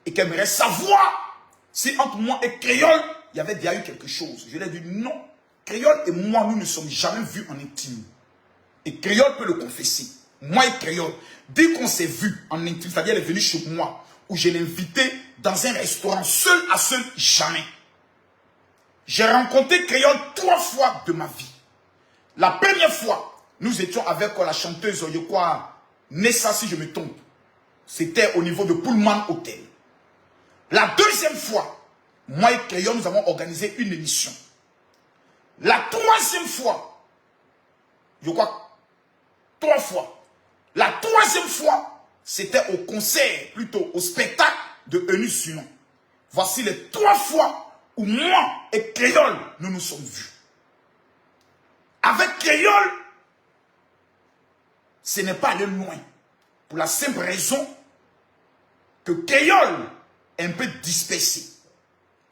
Et qu'elle aimerait savoir si entre moi et Créole, il y avait déjà eu quelque chose. Je lui ai dit non. Créole et moi, nous ne sommes jamais vus en intime. Et Créole peut le confesser. Moi et Créole, dès qu'on s'est vus en intime, c'est-à-dire elle est venue chez moi, où je l'ai invité dans un restaurant, seul à seul, jamais. J'ai rencontré Créole 3 fois de ma vie. La première fois, nous étions avec la chanteuse, je crois, Nessa, si je me trompe. C'était au niveau de Pullman Hotel. La deuxième fois, moi et Créole, nous avons organisé une émission. La troisième fois, je crois, 3 fois. La troisième fois, c'était au concert, plutôt au spectacle de Eunice Sunon. Voici les 3 fois où moi et Créole, nous nous sommes vus. Avec Créole, ce n'est pas aller loin. Pour la simple raison que Créole est un peu dispersé.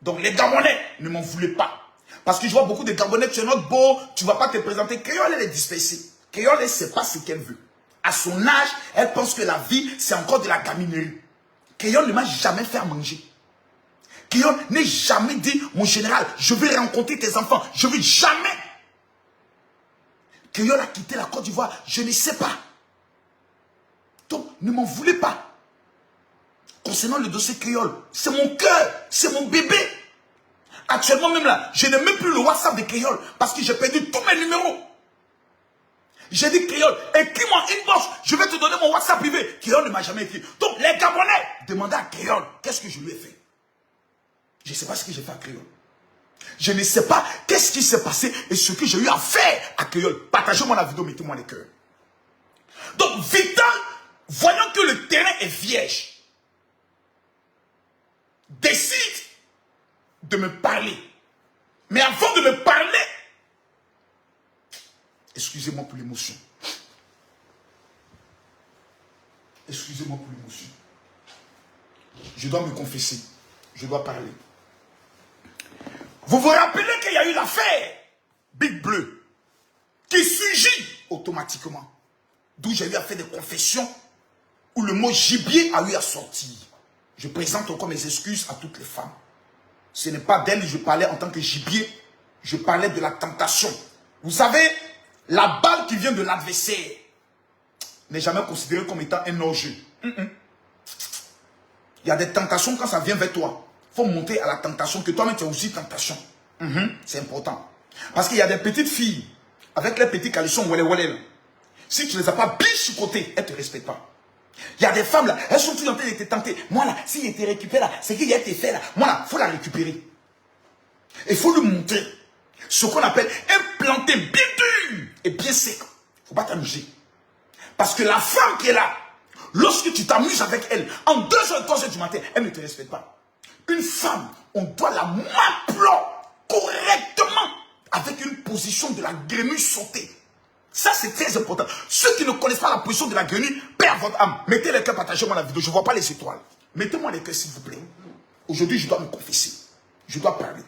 Donc les Gabonais ne m'en voulaient pas. Parce que je vois beaucoup de Gabonais, tu es notre beau, tu ne vas pas te présenter. Créole, elle est dispersée. Créole, elle ne sait pas ce qu'elle veut. À son âge, elle pense que la vie, c'est encore de la gaminerie. Créole ne m'a jamais fait à manger. Créole n'est jamais dit, mon général, je vais rencontrer tes enfants. Je ne veux jamais. Créole a quitté la Côte d'Ivoire, je ne sais pas. Donc, ne m'en voulez pas. Concernant le dossier Créole, c'est mon cœur, c'est mon bébé. Actuellement même là, je n'ai même plus le WhatsApp de Créole parce que j'ai perdu tous mes numéros. J'ai dit Créole, écris-moi inbox, je vais te donner mon WhatsApp privé. Créole ne m'a jamais écrit. Donc les Gabonais demandaient à Créole, qu'est-ce que je lui ai fait? Je ne sais pas ce que j'ai fait à Créole. Je ne sais pas qu'est-ce qui s'est passé et ce que j'ai eu à faire à Créole. Partagez-moi la vidéo, mettez-moi les cœurs. Donc Vital, voyant que le terrain est vierge, décide de me parler. Mais avant de me parler, excusez-moi pour l'émotion. Excusez-moi pour l'émotion. Je dois me confesser. Je dois parler. Vous vous rappelez qu'il y a eu l'affaire Big Bleu qui surgit automatiquement. D'où j'ai eu à faire des confessions où le mot gibier a eu à sortir. Je présente encore mes excuses à toutes les femmes. Ce n'est pas d'elle que je parlais en tant que gibier. Je parlais de la tentation. Vous savez, la balle qui vient de l'adversaire n'est jamais considérée comme étant un hors-jeu. Il y a des tentations quand ça vient vers toi. Il faut monter à la tentation que toi-même tu as aussi tentation. C'est important. Parce qu'il y a des petites filles avec les petits caleçons wale. Si tu ne les as pas bien chicotés, elles ne te respectent pas. Il y a des femmes là, elles sont toutes en train de te tenter. Moi là, s'il était récupéré là, c'est qu'il y a été fait là. Moi là, il faut la récupérer. Il faut lui montrer ce qu'on appelle un planté bien dur et bien sec. Il ne faut pas t'amuser. Parce que la femme qui est là, lorsque tu t'amuses avec elle, en 2h, 3h du matin, elle ne te respecte pas. Une femme, on doit la maintenir correctement avec une position de la grenouille sautée. Ça, c'est très important. Ceux qui ne connaissent pas la position de la grenouille, perdent votre âme. Mettez les cœurs, partagez-moi la vidéo. Je ne vois pas les étoiles. Mettez-moi les cœurs, s'il vous plaît. Aujourd'hui, je dois me confesser. Je dois parler.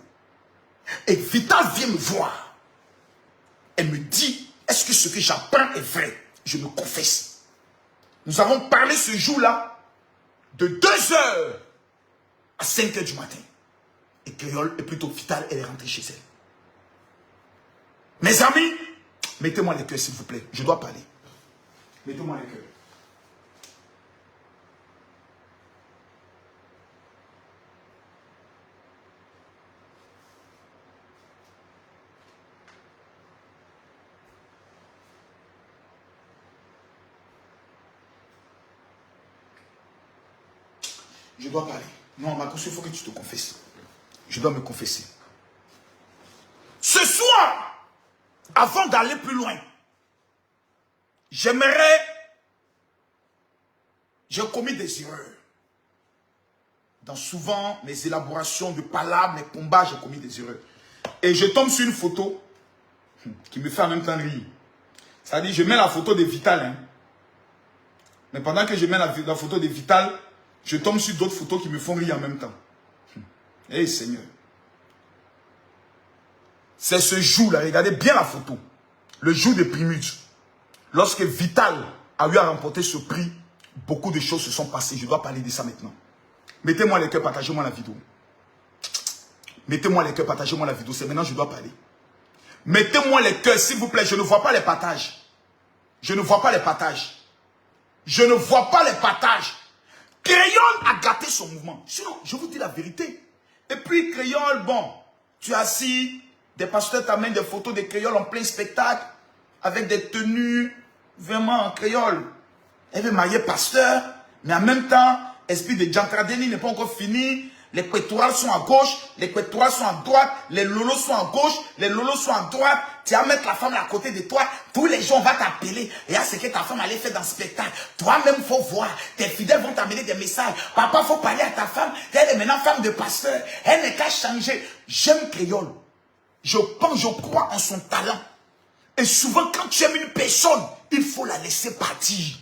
Et Vital vient me voir. Elle me dit, est-ce que ce que j'apprends est vrai? Je me confesse. Nous avons parlé ce jour-là de 2h à 5h du matin. Et Créole, et plutôt Vital, elle est rentrée chez elle. Mes amis, mettez-moi les cœurs s'il vous plaît. Je dois parler. Mettez-moi les cœurs. Je dois parler. Non, Marcos, il faut que tu te confesses. Je dois me confesser. Ce soir, avant d'aller plus loin, j'aimerais... J'ai commis des erreurs. Dans souvent mes élaborations de palabres, mes combats, j'ai commis des erreurs. Et je tombe sur une photo qui me fait en même temps rire. C'est-à-dire, je mets la photo de Vital. Hein. Mais pendant que je mets la photo de Vital, je tombe sur d'autres photos qui me font rire en même temps. Eh Seigneur. C'est ce jour-là, regardez bien la photo. Le jour des Primus. Lorsque Vital a eu à remporter ce prix, beaucoup de choses se sont passées. Je dois parler de ça maintenant. Mettez-moi les cœurs, partagez-moi la vidéo. Mettez-moi les cœurs, partagez-moi la vidéo. C'est maintenant que je dois parler. Mettez-moi les cœurs, s'il vous plaît. Je ne vois pas les partages. Je ne vois pas les partages. Je ne vois pas les partages. Créole a gâté son mouvement. Sinon, je vous dis la vérité. Et puis, Créole, bon, tu es assis, des pasteurs t'amènent des photos de Créole en plein spectacle, avec des tenues, vraiment en Créole. Elle veut marier pasteur, mais en même temps, esprit de Djantradeni n'est pas encore fini. Les pétoiles sont à gauche, les pétoiles sont à droite, les lolos sont à gauche, les lolos sont à droite. Tu vas mettre la femme à côté de toi, tous les gens vont t'appeler. Et là, c'est que ta femme allait faire dans le spectacle. Toi-même, il faut voir. Tes fidèles vont t'amener des messages. Papa, il faut parler à ta femme. Elle est maintenant femme de pasteur. Elle n'est qu'à changer. J'aime Créole. Je pense, je crois en son talent. Et souvent, quand tu aimes une personne, il faut la laisser partir.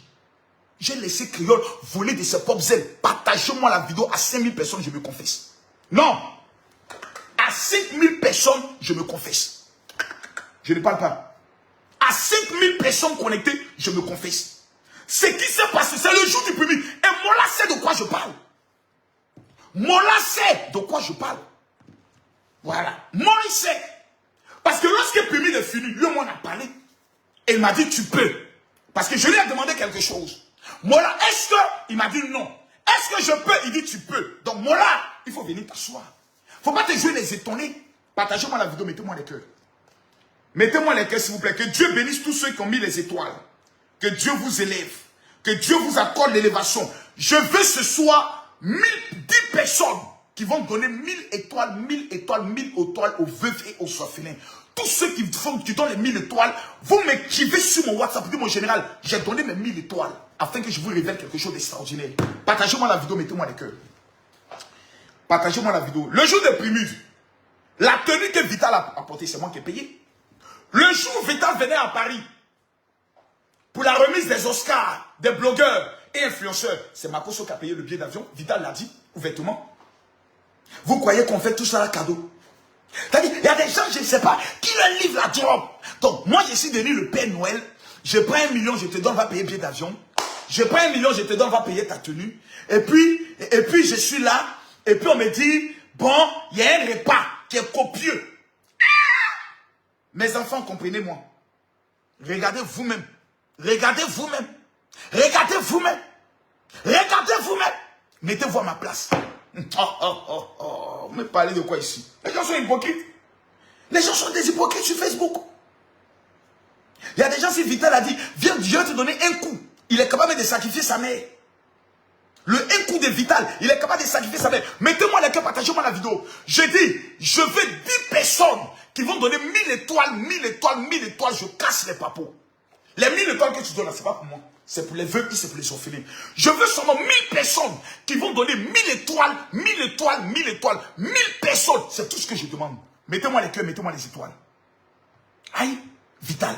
J'ai laissé Créole voler de ses propres ailes. Partagez-moi la vidéo à 5000 personnes, je me confesse. Non. À 5000 personnes, je me confesse. Je ne parle pas. À 5000 personnes connectées, je me confesse. Ce qui s'est passé, c'est le jour du premier. Et Mola sait de quoi je parle. Mola sait de quoi je parle. Voilà. Mola sait. Parce que lorsque Pumi est fini, lui, moi, on a parlé. Et il m'a dit, tu peux. Parce que je lui ai demandé quelque chose. Mola, est-ce que... Il m'a dit non. Est-ce que je peux? Il dit tu peux. Donc Mola, il faut venir t'asseoir. Il ne faut pas te jouer les étonnés. Partagez-moi la vidéo, mettez-moi les cœurs. Mettez-moi les cœurs s'il vous plaît. Que Dieu bénisse tous ceux qui ont mis les étoiles. Que Dieu vous élève. Que Dieu vous accorde l'élévation. Je veux ce soir 10 personnes qui vont donner 1000 étoiles, 1000 étoiles, 1000 étoiles aux veuves et aux orphelins. Tous ceux qui donnent les 1000 étoiles, vous m'écrivez sur mon WhatsApp. Dites mon général, j'ai donné mes 1000 étoiles afin que je vous révèle quelque chose d'extraordinaire. Partagez-moi la vidéo, mettez-moi les cœurs. Partagez-moi la vidéo. Le jour des Primus, la tenue que Vital a apportée, c'est moi qui ai payé. Le jour où Vital venait à Paris pour la remise des Oscars, des blogueurs et influenceurs, c'est Makoso qui a payé le billet d'avion. Vital l'a dit ouvertement. Vous croyez qu'on fait tout ça à cadeau? C'est-à-dire, il y a des gens, je ne sais pas, qui leur livrent la job. Donc, moi, je suis devenu le Père Noël. Je prends 1 million, je te donne, va payer le billet d'avion. Je prends 1 million, je te donne, va payer ta tenue. Et puis, je suis là. Et puis, on me dit, bon, il y a un repas qui est copieux. Mes enfants, comprenez-moi. Regardez vous-même. Regardez vous-même. Regardez vous-même. Regardez vous-même. Mettez-vous à ma place. Mais parlez de quoi ici? Les gens sont hypocrites. Les gens sont des hypocrites sur Facebook. Il y a des gens, si Vital a dit, viens, Dieu te donner un coup. Il est capable de sacrifier sa mère. Le un coup de Vital, il est capable de sacrifier sa mère. Mettez-moi les cœurs, partagez-moi la vidéo. Je dis, je veux 10 personnes qui vont donner 1000 étoiles, 1000 étoiles, 1000 étoiles. Je casse les papos. Les 1000 étoiles que tu donnes là, c'est pas pour moi. C'est pour les veuves et c'est pour les orphelins. Je veux seulement 1000 personnes qui vont donner 1000 étoiles, 1000 étoiles, 1000 étoiles. 1000 personnes, c'est tout ce que je demande. Mettez-moi les cœurs, mettez-moi les étoiles. Aïe, Vital.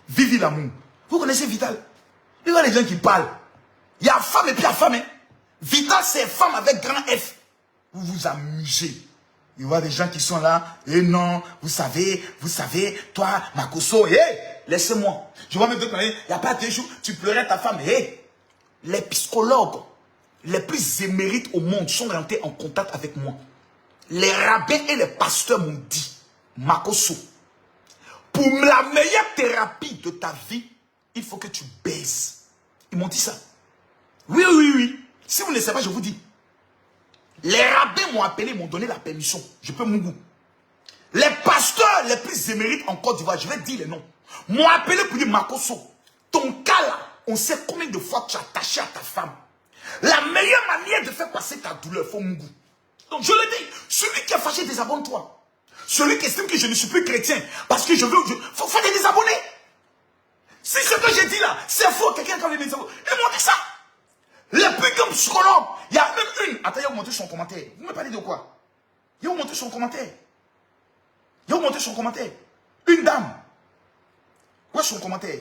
Vivi l'amour. Vous connaissez Vital? Il y a les gens qui parlent. Il y a femme et puis il y a femme. Hein? Vital, c'est femme avec grand F. Vous vous amusez. Il y a des gens qui sont là. Et non, vous savez, toi, Makoso, laissez-moi. Je vois même d'autres manières, il n'y a pas de jours, tu pleurais ta femme. Les psychologues les plus émérites au monde sont rentrés en contact avec moi. Les rabbins et les pasteurs m'ont dit, Makoso, pour la meilleure thérapie de ta vie, il faut que tu baises. Ils m'ont dit ça. Oui, oui, oui. Si vous ne le savez pas, je vous dis. Les rabbins m'ont appelé, m'ont donné la permission. Je peux m'ouvrir. Les pasteurs les plus émérites en Côte d'Ivoire, je vais dire les noms, m'ont appelé pour dire, Makoso, ton cas là, on sait combien de fois tu as attaché à ta femme. La meilleure manière de faire passer ta douleur, il faut Mungu. Donc je le dis, celui qui est fâché, désabonne-toi. Celui qui estime que je ne suis plus chrétien, parce que je veux, faut faire des désabonnés. Si ce que j'ai dit là, c'est faux, quelqu'un qui avait des désabonnés, ils m'ont dit ça. Les plus grands psychologues, il y a même une. Attends, il va vous montrer son commentaire. Vous me parlez de quoi? Il va vous montrer son commentaire. Il va vous montrer son commentaire. Une dame. Où est son commentaire?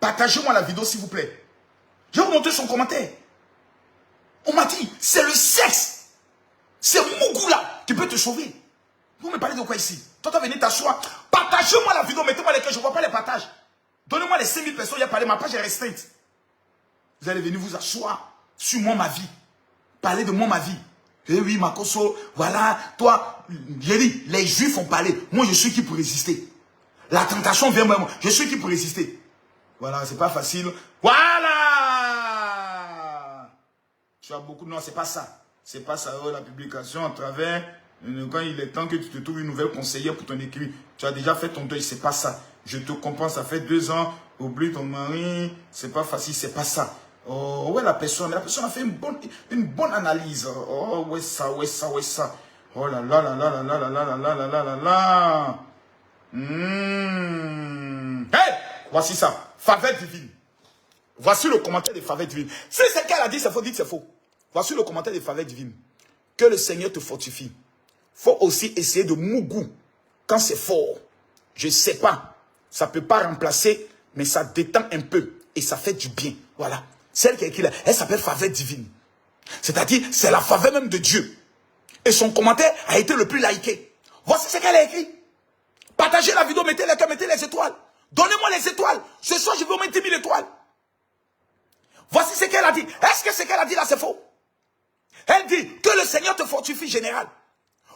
Partagez-moi la vidéo s'il vous plaît. Je vais vous montrer son commentaire. On m'a dit, c'est le sexe. C'est Mungu là qui peut te sauver. Vous me parlez de quoi ici? Toi, tu vas venir t'asseoir. Partagez-moi la vidéo, mettez-moi les cœurs, je ne vois pas les partages. Donnez-moi les 5000 personnes, il y a parlé, ma page est restreinte. Vous allez venir vous asseoir sur moi, ma vie. Parler de moi, ma vie. Eh oui, Makoso, voilà, toi, j'ai dit, les juifs ont parlé. Moi, je suis qui pour résister? La tentation vient moi, je suis qui pour résister? Voilà, c'est pas facile. Voilà! Tu as beaucoup, non, c'est pas ça. C'est pas ça, la publication à travers, quand il est temps que tu te trouves une nouvelle conseillère pour ton écrit. Tu as déjà fait ton deuil, c'est pas ça. Je te comprends, ça fait 2 ans, oublie ton mari, c'est pas facile, c'est pas ça. Oh, ouais, la personne a fait une bonne analyse. Oh, ouais, ça. Oh là là là là là là là là là là là là là. Hey, voici ça, faveur divine. Voici le commentaire des faveurs divines. Si c'est qu'elle a dit, c'est faux, dites c'est faux. Voici le commentaire des faveurs divines. Que le Seigneur te fortifie. Faut aussi essayer de Mungu quand c'est fort. Je sais pas. Ça ne peut pas remplacer, mais ça détend un peu. Et ça fait du bien. Voilà. Celle qui a écrit là, elle s'appelle faveur divine. C'est-à-dire, c'est la faveur même de Dieu. Et son commentaire a été le plus liké. Voici ce qu'elle a écrit. Partagez la vidéo, mettez les cœurs, mettez les étoiles. Donnez-moi les étoiles. Ce soir, je vais vous mettre 1000 étoiles. Voici ce qu'elle a dit. Est-ce que ce qu'elle a dit là, c'est faux? Elle dit que le Seigneur te fortifie, général.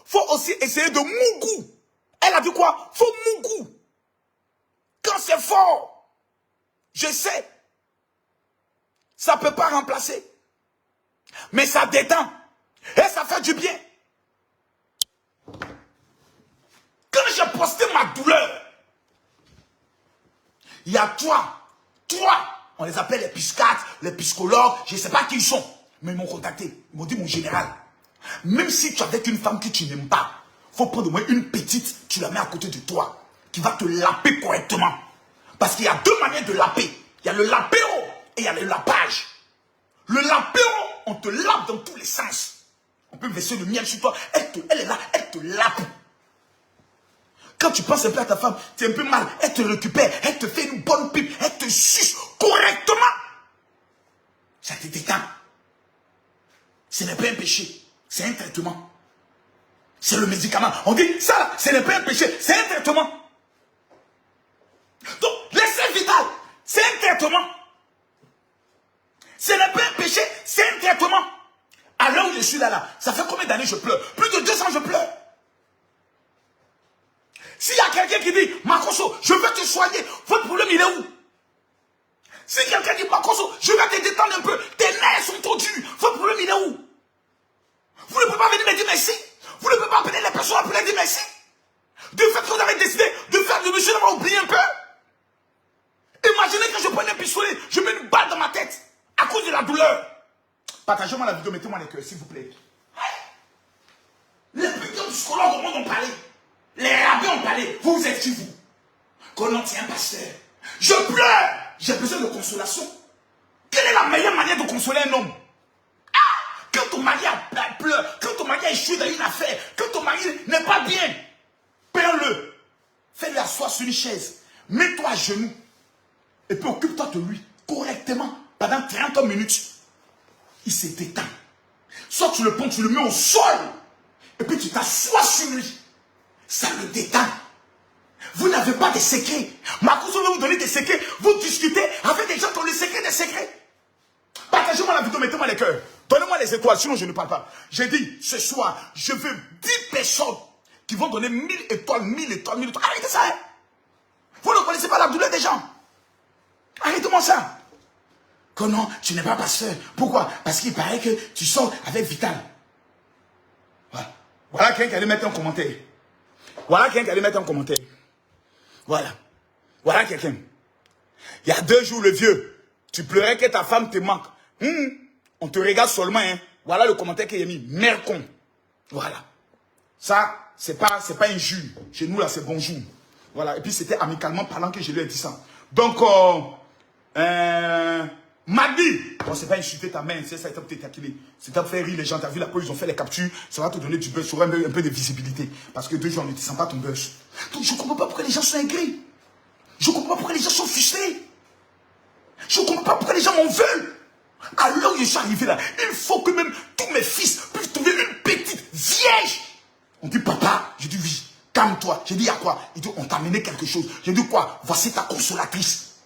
Faut aussi essayer de Mungu. Elle a dit quoi? Faut Mungu. Quand c'est fort, je sais, ça ne peut pas remplacer. Mais ça détend. Et ça fait du bien. Quand j'ai posté ma douleur, il y a trois, on les appelle les psychiatres, les psychologues, je ne sais pas qui ils sont, mais ils m'ont contacté. Ils m'ont dit, mon général, même si tu es avec une femme que tu n'aimes pas, il faut prendre au moins une petite, tu la mets à côté de toi, qui va te laper correctement. Parce qu'il y a 2 manières de laper. Il y a le lapéo et il y a le lapage. Le lapéo, on te lape dans tous les sens. On peut verser le miel sur toi, elle est là, elle te lape. Quand tu penses un peu à ta femme, tu es un peu mal, elle te récupère, elle te fait une bonne pipe, elle te suce correctement. Ça te détend. Ce n'est pas un péché, c'est un traitement. C'est le médicament. On dit ça, ce n'est pas un péché, c'est un traitement. Donc, l'essai vital, c'est un traitement. Ce n'est pas un péché, c'est un traitement. À l'heure où je suis là, ça fait combien d'années je pleure? Plus de 2 ans je pleure. S'il y a quelqu'un qui dit, Makoso, je veux te soigner, votre problème il est où? Si quelqu'un dit, Makoso, je vais te détendre un peu, tes nerfs sont trop durs, votre problème il est où? Vous ne pouvez pas venir me dire merci. Vous ne pouvez pas appeler les personnes à appeler dire merci. Du fait que vous avez décidé de faire de monsieur d'avoir oublié un peu. Imaginez que je prenne un pistolet, je mets une balle dans ma tête à cause de la douleur. Partagez-moi la vidéo, mettez-moi les cœurs, s'il vous plaît. Les plus grands psychologues au monde ont parlé. Les rabbins ont parlé. Vous êtes qui, vous? Qu'on en tient, pasteur. Je pleure. J'ai besoin de consolation. Quelle est la meilleure manière de consoler un homme? Quand ton mari pleure, quand ton mari a échoué dans une affaire, quand ton mari n'est pas bien, perds-le. Fais-le asseoir sur une chaise. Mets-toi à genoux. Et puis occupe-toi de lui correctement pendant 30 minutes. Il se détend. Soit tu le prends, tu le mets au sol. Et puis tu t'assois sur lui. Ça le détend. Vous n'avez pas de secrets. Marcus va vous donner des secrets. Vous discutez avec des gens qui ont le secret des secrets. Partagez-moi la vidéo, mettez-moi les cœurs. Donnez-moi les étoiles, sinon je ne parle pas. J'ai dit, ce soir, je veux 10 personnes qui vont donner 1000 étoiles, 1000 étoiles, 1000 étoiles. Arrêtez ça, hein. Vous ne connaissez pas la douleur des gens. Arrêtez-moi ça. Que non, tu n'es pas pasteur. Pourquoi? Parce qu'il paraît que tu sors avec Vital. Voilà. Voilà quelqu'un qui allait mettre un commentaire. Voilà quelqu'un qui allait mettre un commentaire. Voilà. Voilà quelqu'un. Il y a 2 jours, le vieux, tu pleurais que ta femme te manque. On te regarde seulement, hein. Voilà le commentaire qu'il a mis. Mère con. Voilà. Ça, c'est pas injure. Chez nous, là, c'est bonjour. Voilà. Et puis, c'était amicalement parlant que je lui ai dit ça. Donc, mardi. Bon, c'est pas insulter ta mère, c'est ça, c'est pour te taquiner. C'est pour faire rire les gens. T'as vu la police, ils ont fait les captures. Ça va te donner du buzz, ça aura un peu de visibilité. Parce que 2 jours, on ne descend pas ton buzz. Donc, je ne comprends pas pourquoi les gens sont aigris. Je ne comprends pas pourquoi les gens sont frustrés. Je ne comprends pas pourquoi les gens m'en veulent. Alors que je suis arrivé là, il faut que même tous mes fils puissent trouver une petite vierge. On dit, papa, je dis oui, calme-toi. J'ai dit, il y a quoi? Il dit, on t'a amené quelque chose. J'ai dit, quoi? Voici ta consolatrice.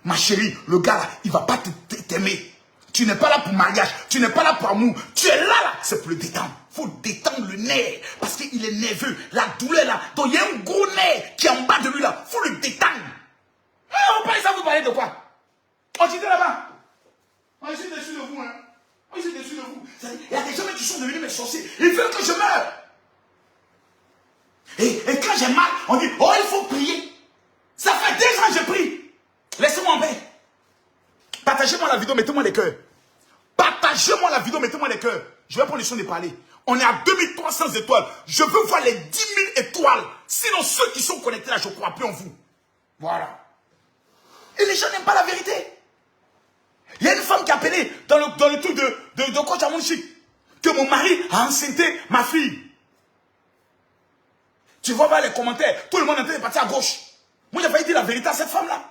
Ma chérie, le gars là, il ne va pas t'aimer. Tu n'es pas là pour mariage, tu n'es pas là pour amour. Tu es là, c'est pour le détendre. Il faut détendre le nerf, parce qu'il est nerveux. La douleur là, donc il y a un gros nerf qui est en bas de lui là. Il faut le détendre. On parle ça, vous parlez de quoi? On dit là-bas. Moi, je suis déçu de vous, hein. Moi, je suis déçu de vous. Il y a des gens qui sont devenus mes sorciers. Ils veulent que je meure. Et quand j'ai mal, on dit, oh, il faut prier. Ça fait 2 ans que je prie. Laissez-moi en paix. Partagez-moi la vidéo, mettez-moi les cœurs. Partagez-moi la vidéo, mettez-moi les cœurs. Je vais prendre le son de parler. On est à 2300 étoiles. Je veux voir les 10 000 étoiles. Sinon, ceux qui sont connectés là, je ne crois plus en vous. Voilà. Et les gens n'aiment pas la vérité. Il y a une femme qui a appelé dans le truc de coach à mon chic que mon mari a enceinté ma fille. Tu vois pas les commentaires. Tout le monde est en train de partir à gauche. Moi, j'ai failli dire la vérité à cette femme-là.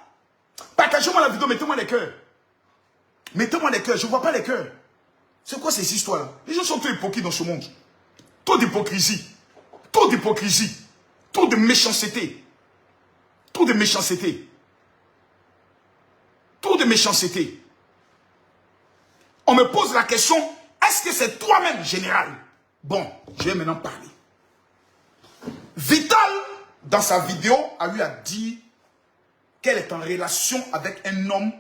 Partagez-moi la vidéo, mettez-moi les cœurs. Mettez-moi les cœurs, je ne vois pas les cœurs. C'est quoi ces histoires-là? Les gens sont trop hypocrites dans ce monde. Trop d'hypocrisie. Trop d'hypocrisie. Trop de méchanceté. Trop de méchanceté. Trop de méchanceté. On me pose la question, est-ce que c'est toi-même, général? Bon, je vais maintenant parler. Vital, dans sa vidéo, a eu à dire qu'elle est en relation avec un homme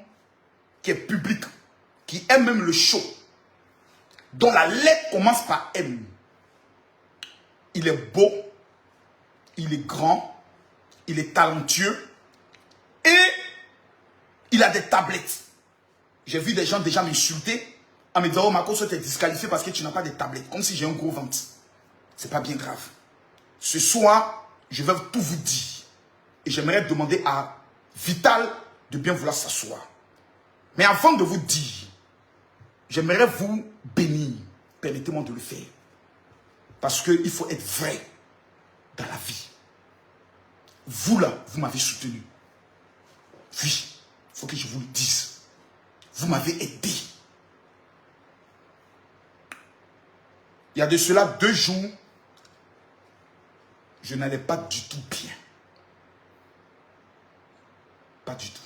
qui est public, qui aime même le show, dont la lettre commence par M. Il est beau, il est grand, il est talentueux et il a des tablettes. J'ai vu des gens déjà m'insulter en me disant, oh Marcos, tu es disqualifié parce que tu n'as pas de tablettes. Comme si j'ai un gros ventre. C'est pas bien grave. Ce soir, je vais tout vous dire. Et j'aimerais demander à Vital de bien vouloir s'asseoir. Mais avant de vous dire, j'aimerais vous bénir. Permettez-moi de le faire. Parce qu'il faut être vrai dans la vie. Vous là, vous m'avez soutenu. Oui, il faut que je vous le dise. Vous m'avez aidé. Il y a de cela 2 jours, je n'allais pas du tout bien. Pas du tout.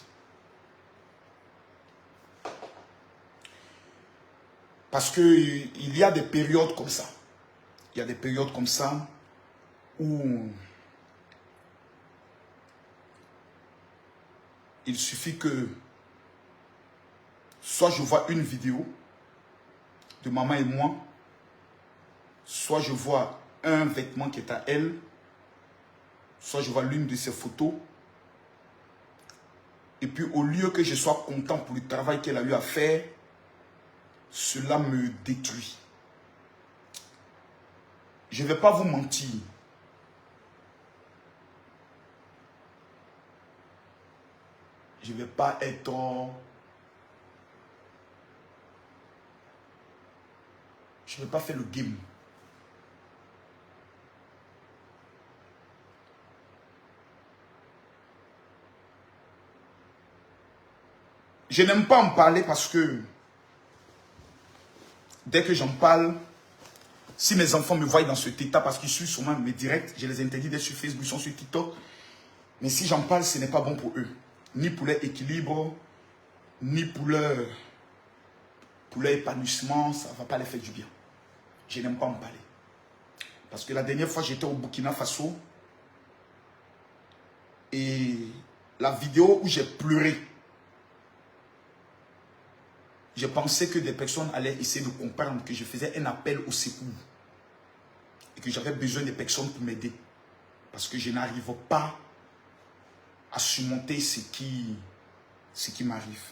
Parce qu'il y a des périodes comme ça. Il y a des périodes comme ça où il suffit que soit je vois une vidéo de maman et moi, soit je vois un vêtement qui est à elle, soit je vois l'une de ses photos. Et puis au lieu que je sois content pour le travail qu'elle a eu à faire, cela me détruit. Je ne vais pas vous mentir. Je ne vais pas être... Je ne vais pas faire le game. Je n'aime pas en parler parce que dès que j'en parle, si mes enfants me voient dans cet état, parce qu'ils suivent sûrement mes directs, je les interdis d'être sur Facebook, ils sont sur TikTok. Mais si j'en parle, ce n'est pas bon pour eux. Ni pour leur équilibre, ni pour leur épanouissement, ça ne va pas les faire du bien. Je n'aime pas en parler. Parce que la dernière fois, j'étais au Burkina Faso. Et la vidéo où j'ai pleuré, je pensais que des personnes allaient essayer de comprendre que je faisais un appel au secours. Et que j'avais besoin de personnes pour m'aider. Parce que je n'arrive pas à surmonter ce qui m'arrive.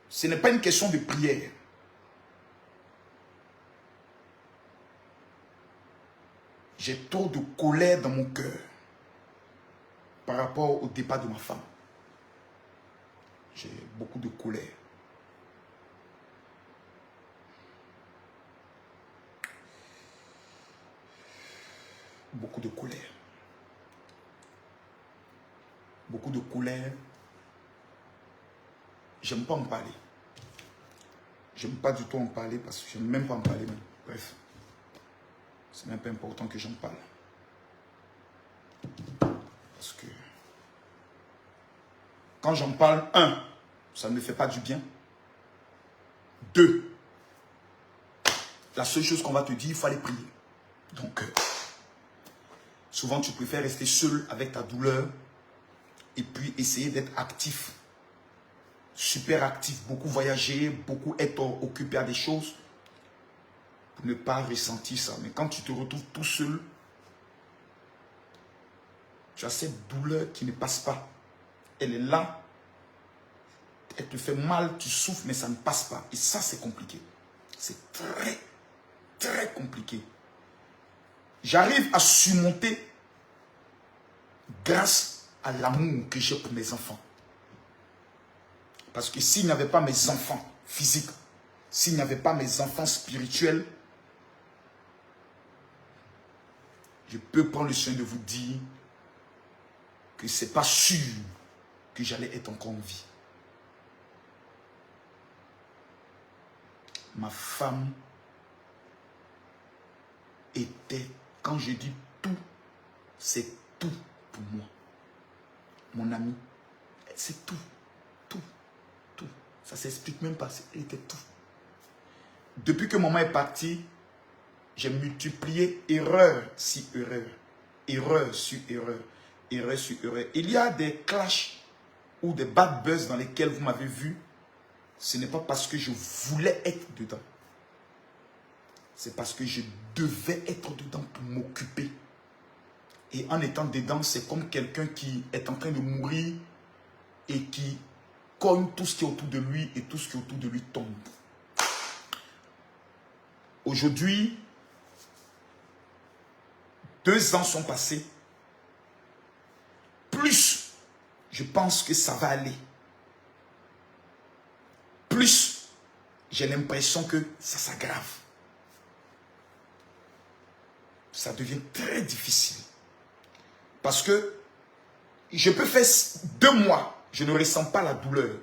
Ce n'est pas une question de prière. J'ai trop de colère dans mon cœur par rapport au départ de ma femme. J'ai beaucoup de colère. Beaucoup de colère. Beaucoup de colère. J'aime pas en parler. J'aime pas du tout en parler parce que j'aime même pas en parler. Bref. C'est même pas important que j'en parle. Parce que quand j'en parle, 1, ça ne me fait pas du bien. 2, la seule chose qu'on va te dire, il faut aller prier. Donc, souvent tu préfères rester seul avec ta douleur et puis essayer d'être actif. Super actif, beaucoup voyager, beaucoup être occupé à des choses pour ne pas ressentir ça. Mais quand tu te retrouves tout seul, tu as cette douleur qui ne passe pas. Elle est là, elle te fait mal, tu souffres, mais ça ne passe pas. Et ça, c'est compliqué. C'est très, très compliqué. J'arrive à surmonter grâce à l'amour que j'ai pour mes enfants. Parce que s'il n'y avait pas mes enfants physiques, s'il n'y avait pas mes enfants spirituels, je peux prendre le soin de vous dire que ce n'est pas sûr que j'allais être encore en vie. Ma femme était, quand je dis tout, c'est tout pour moi. Mon ami, c'est tout, tout, tout. Ça ne s'explique même pas, elle était tout. Depuis que maman est partie, j'ai multiplié erreur sur erreur, erreur sur erreur, erreur sur erreur. Il y a des clashs ou des bad buzz dans lesquels vous m'avez vu. Ce n'est pas parce que je voulais être dedans. C'est parce que je devais être dedans pour m'occuper. Et en étant dedans, c'est comme quelqu'un qui est en train de mourir et qui cogne tout ce qui est autour de lui et tout ce qui est autour de lui tombe. Aujourd'hui, 2 ans sont passés. Plus, je pense que ça va aller. Plus, j'ai l'impression que ça s'aggrave. Ça devient très difficile. Parce que je peux faire 2 mois, je ne ressens pas la douleur.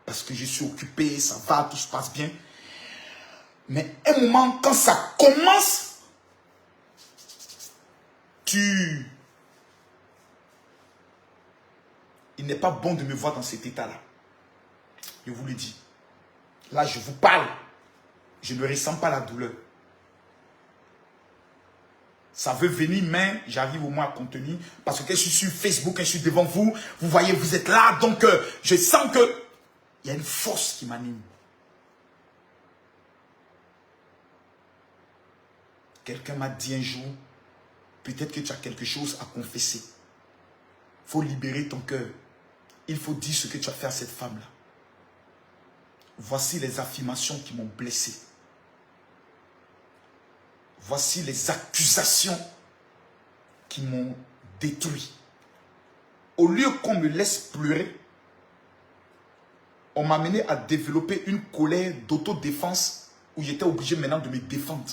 Parce que je suis occupé, ça va, tout se passe bien. Mais un moment, quand ça commence, il n'est pas bon de me voir dans cet état-là. Je vous le dis. Là, je vous parle. Je ne ressens pas la douleur. Ça veut venir, mais j'arrive au moins à contenir. Parce que je suis sur Facebook, je suis devant vous. Vous voyez, vous êtes là. Donc, je sens que il y a une force qui m'anime. Quelqu'un m'a dit un jour, peut-être que tu as quelque chose à confesser. Il faut libérer ton cœur. Il faut dire ce que tu as fait à cette femme-là. Voici les affirmations qui m'ont blessé. Voici les accusations qui m'ont détruit. Au lieu qu'on me laisse pleurer, on m'a amené à développer une colère d'autodéfense où j'étais obligé maintenant de me défendre.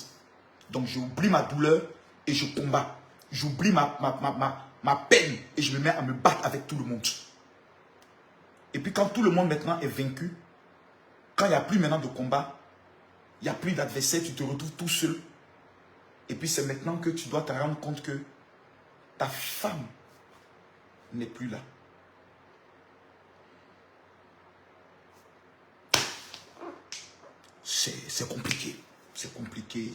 Donc j'oublie ma douleur et je combats. J'oublie ma peine et je me mets à me battre avec tout le monde. Et puis quand tout le monde maintenant est vaincu, quand il n'y a plus maintenant de combat, Il n'y a plus d'adversaire, tu te retrouves tout seul. Et puis c'est maintenant que tu dois te rendre compte que ta femme n'est plus là. C'est compliqué. C'est compliqué.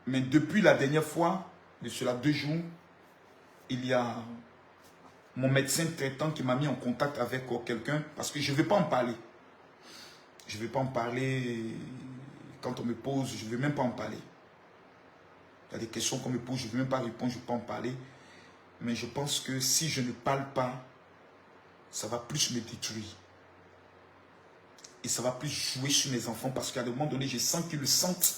Mais depuis la dernière fois, de cela 2 jours, il y a mon médecin traitant qui m'a mis en contact avec quelqu'un parce que je ne vais pas en parler. Je ne vais pas en parler. Quand on me pose, je ne vais même pas en parler. Il y a des questions qu'on me pose, je ne vais même pas répondre, je ne vais pas en parler. Mais je pense que si je ne parle pas, ça va plus me détruire. Et ça va plus jouer sur mes enfants parce qu'à un moment donné, je sens qu'ils le sentent.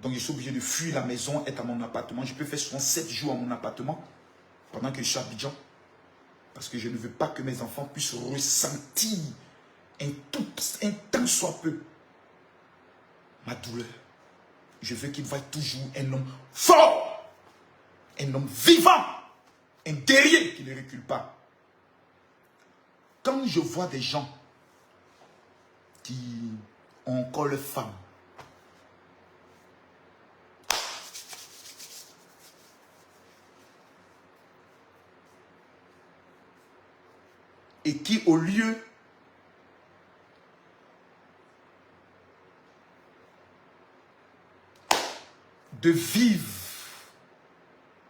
Donc je suis obligé de fuir la maison, être à mon appartement. Je peux faire souvent 7 jours à mon appartement pendant que je suis à Abidjan. Parce que je ne veux pas que mes enfants puissent ressentir un tant soit peu ma douleur. Je veux qu'ils voient toujours un homme fort, un homme vivant, un guerrier qui ne recule pas. Quand je vois des gens qui ont encore leur femme, et qui au lieu de vivre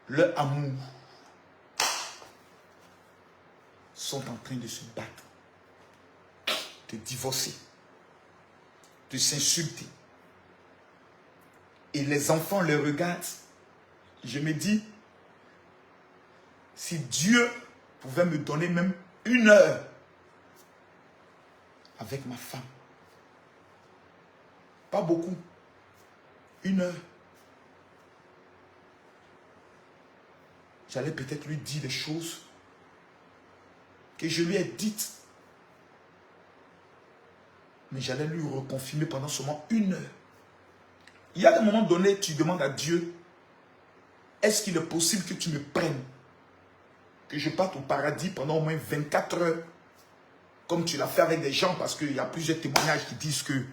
leur amour, sont en train de se battre, de divorcer, de s'insulter. Et les enfants les regardent. Je me dis, si Dieu pouvait me donner même 1 heure avec ma femme, pas beaucoup, 1 heure, j'allais peut-être lui dire des choses que je lui ai dites. Mais j'allais lui reconfirmer pendant seulement 1 heure. Il y a des moments donnés, tu demandes à Dieu, est-ce qu'il est possible que tu me prennes, que je parte au paradis pendant au moins 24 heures, comme tu l'as fait avec des gens, parce qu'il y a plusieurs témoignages qui disent que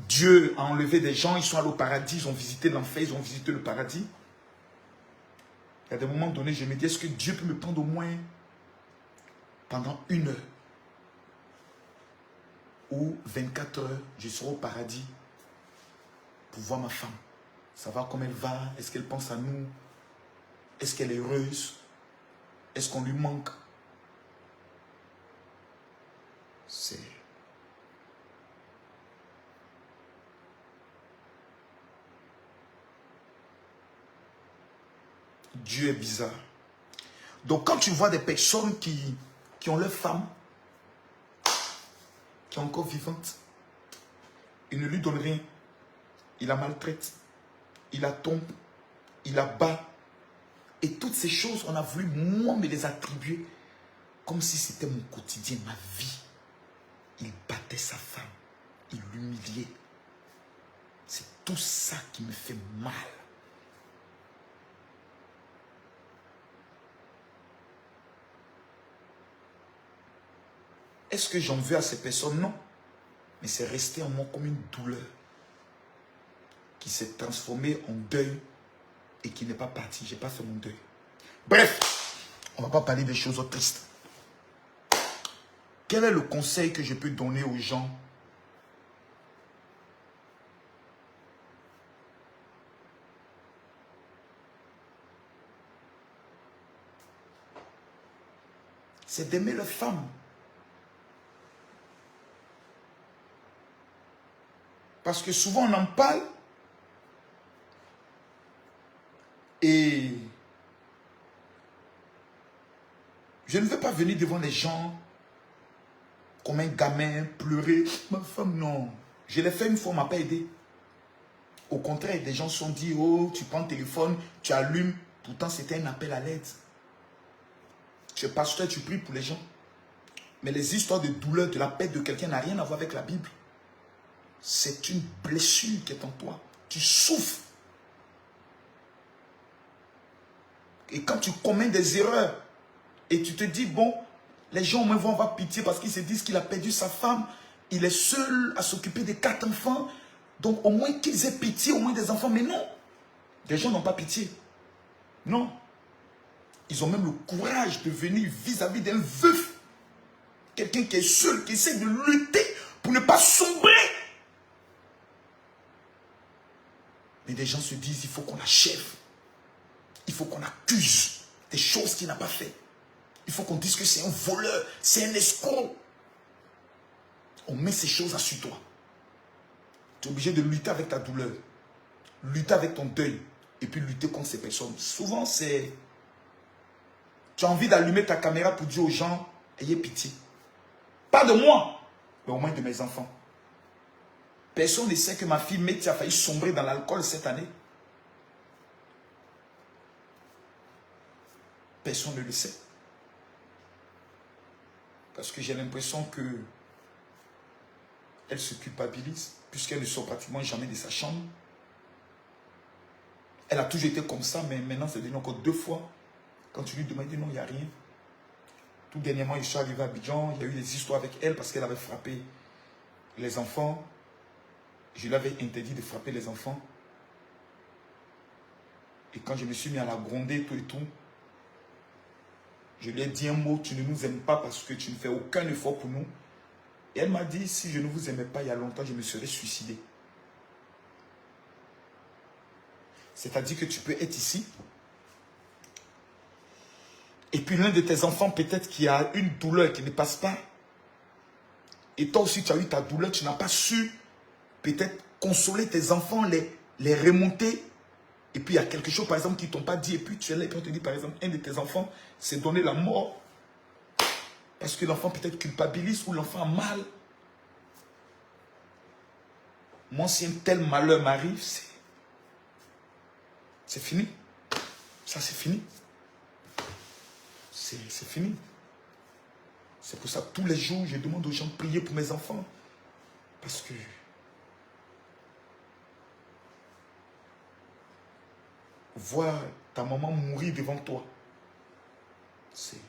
Dieu a enlevé des gens, ils sont allés au paradis, ils ont visité l'enfer, ils ont visité le paradis. Il y a des moments donnés, je me dis, est-ce que Dieu peut me prendre au moins pendant 1 heure ou 24 heures, je serai au paradis pour voir ma femme, savoir comment elle va, est-ce qu'elle pense à nous, est-ce qu'elle est heureuse, est-ce qu'on lui manque. C'est... Dieu est bizarre. Donc quand tu vois des personnes qui ont leur femme, qui est encore vivante, il ne lui donne rien. Il la maltraite, il la tombe, il la bat. Et toutes ces choses, on a voulu, moi, me les attribuer comme si c'était mon quotidien, ma vie. Il battait sa femme, il l'humiliait. C'est tout ça qui me fait mal. Est-ce que j'en veux à ces personnes? Non. Mais c'est resté en moi comme une douleur qui s'est transformée en deuil et qui n'est pas partie. Je n'ai pas fait mon deuil. Bref, on ne va pas parler des choses tristes. Quel est le conseil que je peux donner aux gens? C'est d'aimer leur femme. Parce que souvent on en parle et je ne veux pas venir devant les gens comme un gamin pleurer. Ma femme, non. Je l'ai fait une fois, on ne m'a pas aidé. Au contraire, des gens se sont dit, oh, tu prends le téléphone, tu allumes. Pourtant, c'était un appel à l'aide. Tu es pasteur, tu pries pour les gens. Mais les histoires de douleur, de la perte de quelqu'un n'a rien à voir avec la Bible. C'est une blessure qui est en toi. Tu souffres. Et quand tu commets des erreurs, et tu te dis, bon, les gens au moins vont avoir pitié parce qu'ils se disent qu'il a perdu sa femme, il est seul à s'occuper des 4 enfants. Donc au moins qu'ils aient pitié, au moins des enfants. Mais non, des gens n'ont pas pitié. Non. Ils ont même le courage de venir vis-à-vis d'un veuf. Quelqu'un qui est seul, qui essaie de lutter pour ne pas sombrer. Mais des gens se disent, il faut qu'on achève. Il faut qu'on accuse des choses qu'il n'a pas fait. Il faut qu'on dise que c'est un voleur, c'est un escroc. On met ces choses sur toi. Tu es obligé de lutter avec ta douleur. Lutter avec ton deuil. Et puis lutter contre ces personnes. Souvent, c'est... Tu as envie d'allumer ta caméra pour dire aux gens, ayez pitié. Pas de moi, mais au moins de mes enfants. Personne ne sait que ma fille Métis a failli sombrer dans l'alcool cette année. Personne ne le sait. Parce que j'ai l'impression que elle se culpabilise, puisqu'elle ne sort pratiquement jamais de sa chambre. Elle a toujours été comme ça, mais maintenant c'est devenu encore 2 fois. Quand tu lui demandes, il dit non, il n'y a rien. Tout dernièrement, je suis arrivé à Abidjan, il y a eu des histoires avec elle parce qu'elle avait frappé les enfants. Je lui avais interdit de frapper les enfants. Et quand je me suis mis à la gronder, tout et tout, je lui ai dit un mot, tu ne nous aimes pas parce que tu ne fais aucun effort pour nous. Et elle m'a dit, si je ne vous aimais pas il y a longtemps, je me serais suicidé. C'est-à-dire que tu peux être ici. Et puis l'un de tes enfants, peut-être qui a une douleur qui ne passe pas. Et toi aussi, tu as eu ta douleur, tu n'as pas su peut-être consoler tes enfants, les remonter. Et puis il y a quelque chose, par exemple, qu'ils ne t'ont pas dit. Et puis tu es là et puis on te dit, par exemple, un de tes enfants s'est donné la mort. Parce que l'enfant peut-être culpabilise ou l'enfant a mal. Moi, si un tel malheur m'arrive, c'est fini. Ça, c'est fini. C'est fini. C'est pour ça que tous les jours, je demande aux gens de prier pour mes enfants. Parce que voir ta maman mourir devant toi, c'est...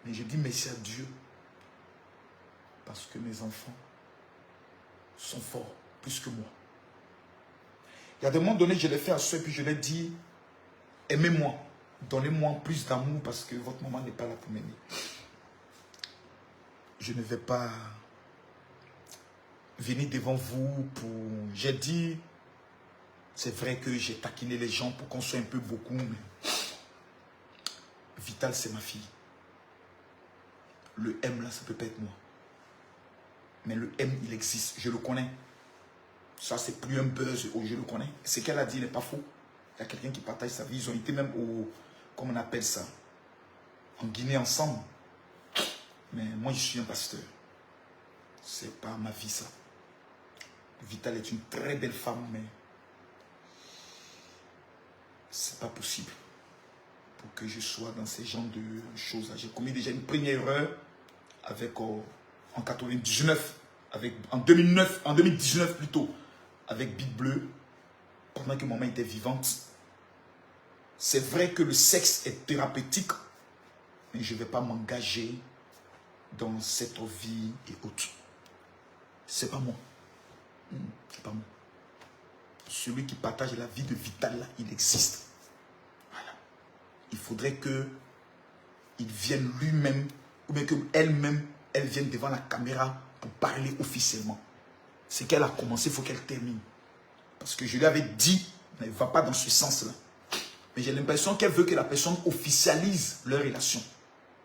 Mais je dis merci à Dieu. Parce que mes enfants sont forts, plus que moi. Il y a des moments donnés, je l'ai fait à ceux, puis je l'ai dit, aimez-moi, donnez-moi plus d'amour parce que votre maman n'est pas là pour m'aimer. Je ne vais pas venir devant vous pour... J'ai dit, c'est vrai que j'ai taquiné les gens pour qu'on soit un peu beaucoup, mais Vital, c'est ma fille. Le M là, ça peut pas être moi. Mais le M, il existe, je le connais. Ça, c'est plus un buzz, je le connais. Ce qu'elle a dit n'est pas faux. Il y a quelqu'un qui partage sa vie. Ils ont été même au... Comment on appelle ça? En Guinée ensemble. Mais moi, je suis un pasteur. C'est pas ma vie, ça. Vital est une très belle femme, mais c'est pas possible pour que je sois dans ces genres de choses. J'ai commis déjà une première erreur avec, en 99, en 2019 plutôt, avec Big Bleu, pendant que maman était vivante. C'est vrai que le sexe est thérapeutique, mais je ne vais pas m'engager dans cette vie et autres. C'est pas moi. C'est pas moi. Celui qui partage la vie de Vital, là, il existe. Voilà. Il faudrait qu'il vienne lui-même, ou bien qu'elle-même, elle vienne devant la caméra pour parler officiellement. C'est qu'elle a commencé, il faut qu'elle termine. Parce que je lui avais dit, elle ne va pas dans ce sens-là. Mais j'ai l'impression qu'elle veut que la personne officialise leur relation.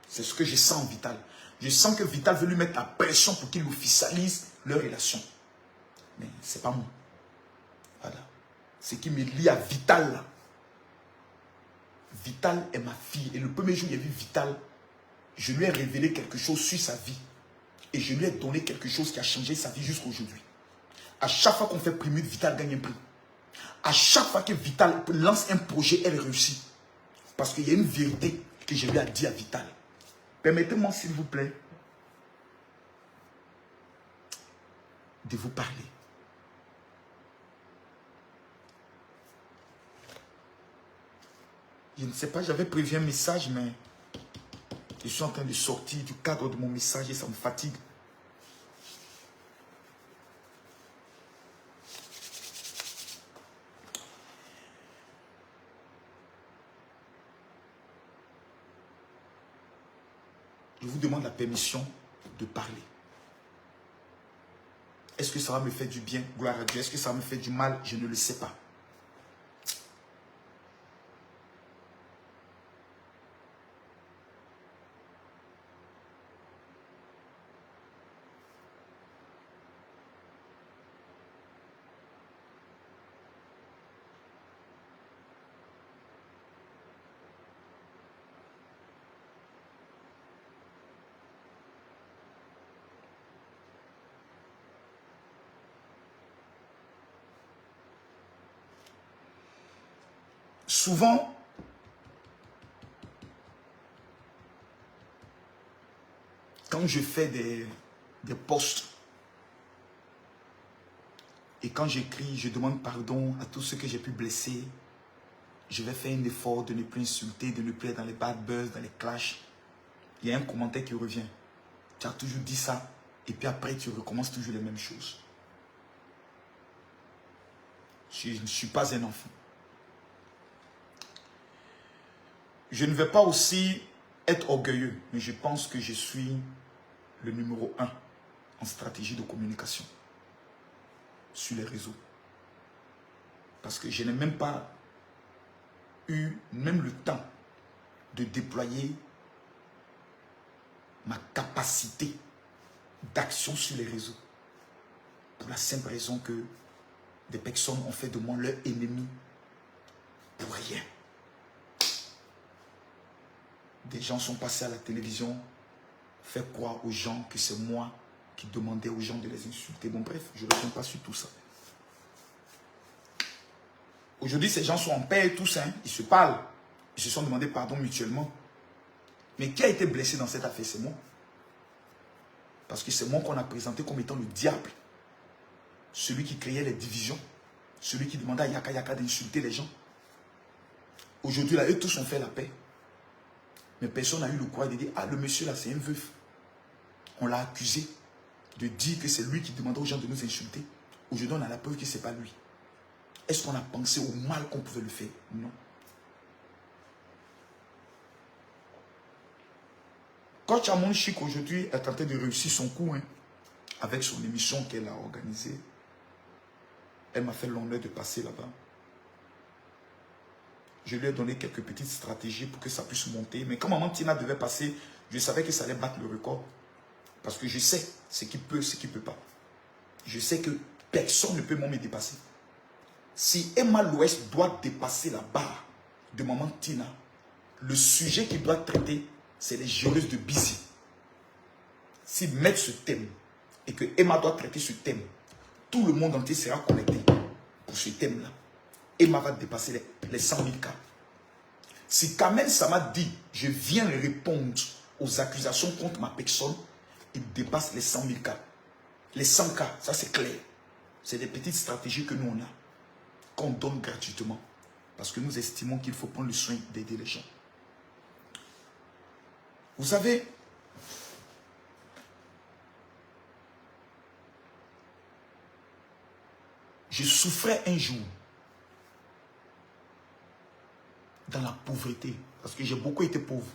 C'est ce que je sens en Vital. Je sens que Vital veut lui mettre la pression pour qu'il officialise leur relation. Mais ce n'est pas moi. Voilà. Ce qui me lie à Vital, là. Vital est ma fille. Et le premier jour où j'ai vu Vital, je lui ai révélé quelque chose sur sa vie. Et je lui ai donné quelque chose qui a changé sa vie jusqu'à aujourd'hui. À chaque fois qu'on fait primer, Vital gagne un prix. À chaque fois que Vital lance un projet, elle réussit. Parce qu'il y a une vérité que je lui ai dit à Vital. Permettez-moi, s'il vous plaît, de vous parler. Je ne sais pas, j'avais prévu un message, mais Je suis en train de sortir du cadre de mon message et ça me fatigue. Je vous demande la permission de parler. Est-ce que ça va me faire du bien? Gloire à Dieu. Est-ce que ça va me faire du mal? Je ne le sais pas. Souvent, quand je fais des posts et quand j'écris, je demande pardon à tous ceux que j'ai pu blesser. Je vais faire un effort de ne plus insulter, de ne plus être dans les bad buzz, dans les clashs. Il y a un commentaire qui revient. Tu as toujours dit ça et puis après tu recommences toujours les mêmes choses. Je ne suis pas un enfant. Je ne vais pas aussi être orgueilleux, mais je pense que je suis le numéro 1 en stratégie de communication sur les réseaux. Parce que je n'ai même pas eu même le temps de déployer ma capacité d'action sur les réseaux. Pour la simple raison que des personnes ont fait de moi leur ennemi pour rien. Des gens sont passés à la télévision, faire croire aux gens que c'est moi qui demandais aux gens de les insulter. Bon bref, je ne reviens pas sur tout ça. Aujourd'hui, ces gens sont en paix tous, hein, ils se parlent. Ils se sont demandé pardon mutuellement. Mais qui a été blessé dans cette affaire? C'est moi. Parce que c'est moi qu'on a présenté comme étant le diable. Celui qui créait les divisions. Celui qui demandait à Yaka Yaka d'insulter les gens. Aujourd'hui, là, eux tous ont fait la paix. Mais personne n'a eu le courage de dire, ah, le monsieur là, c'est un veuf. On l'a accusé de dire que c'est lui qui demandait aux gens de nous insulter. Aujourd'hui, on a la preuve que ce n'est pas lui. Est-ce qu'on a pensé au mal qu'on pouvait le faire? Non. Coach Amon Chic aujourd'hui est en train de réussir son coup, hein, avec son émission qu'elle a organisée. Elle m'a fait l'honneur de passer là-bas. Je lui ai donné quelques petites stratégies pour que ça puisse monter. Mais quand maman Tina devait passer, je savais que ça allait battre le record. Parce que je sais ce qui peut, ce qui ne peut pas. Je sais que personne ne peut me dépasser. Si Emma l'Ouest doit dépasser la barre de maman Tina, le sujet qu'il doit traiter, c'est les géoleuses de Busy. S'ils mettent ce thème et que Emma doit traiter ce thème, tout le monde entier sera connecté pour ce thème-là. Emma va dépasser les 100 000 cas. Si Kamel Sama dit, je viens répondre aux accusations contre ma personne, il dépasse les 100 000 cas. Les 100 cas, ça c'est clair. C'est des petites stratégies que nous on a, qu'on donne gratuitement. Parce que nous estimons qu'il faut prendre le soin d'aider les gens. Vous savez, je souffrais un jour dans la pauvreté, parce que j'ai beaucoup été pauvre.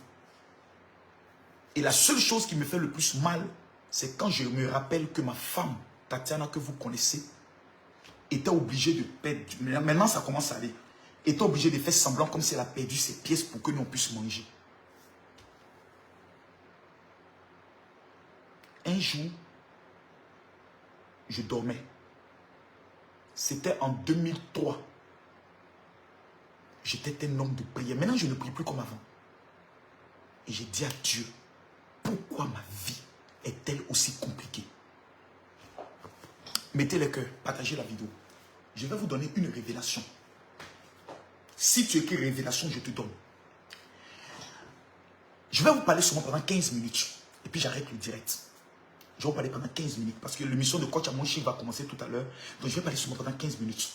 Et la seule chose qui me fait le plus mal, c'est quand je me rappelle que ma femme, Tatiana, que vous connaissez, était obligée de perdre, maintenant ça commence à aller, était obligée de faire semblant comme si elle a perdu ses pièces pour que nous on puisse manger. Un jour, je dormais. C'était en 2003. J'étais un homme de prière. Maintenant, je ne prie plus comme avant. Et j'ai dit à Dieu, pourquoi ma vie est-elle aussi compliquée? Mettez le cœur, partagez la vidéo. Je vais vous donner une révélation. Si tu écris révélation, je te donne. Je vais vous parler seulement pendant 15 minutes. Et puis j'arrête le direct. Je vais vous parler pendant 15 minutes. Parce que l'émission de Coach Amon Chic va commencer tout à l'heure. Donc je vais parler seulement pendant 15 minutes.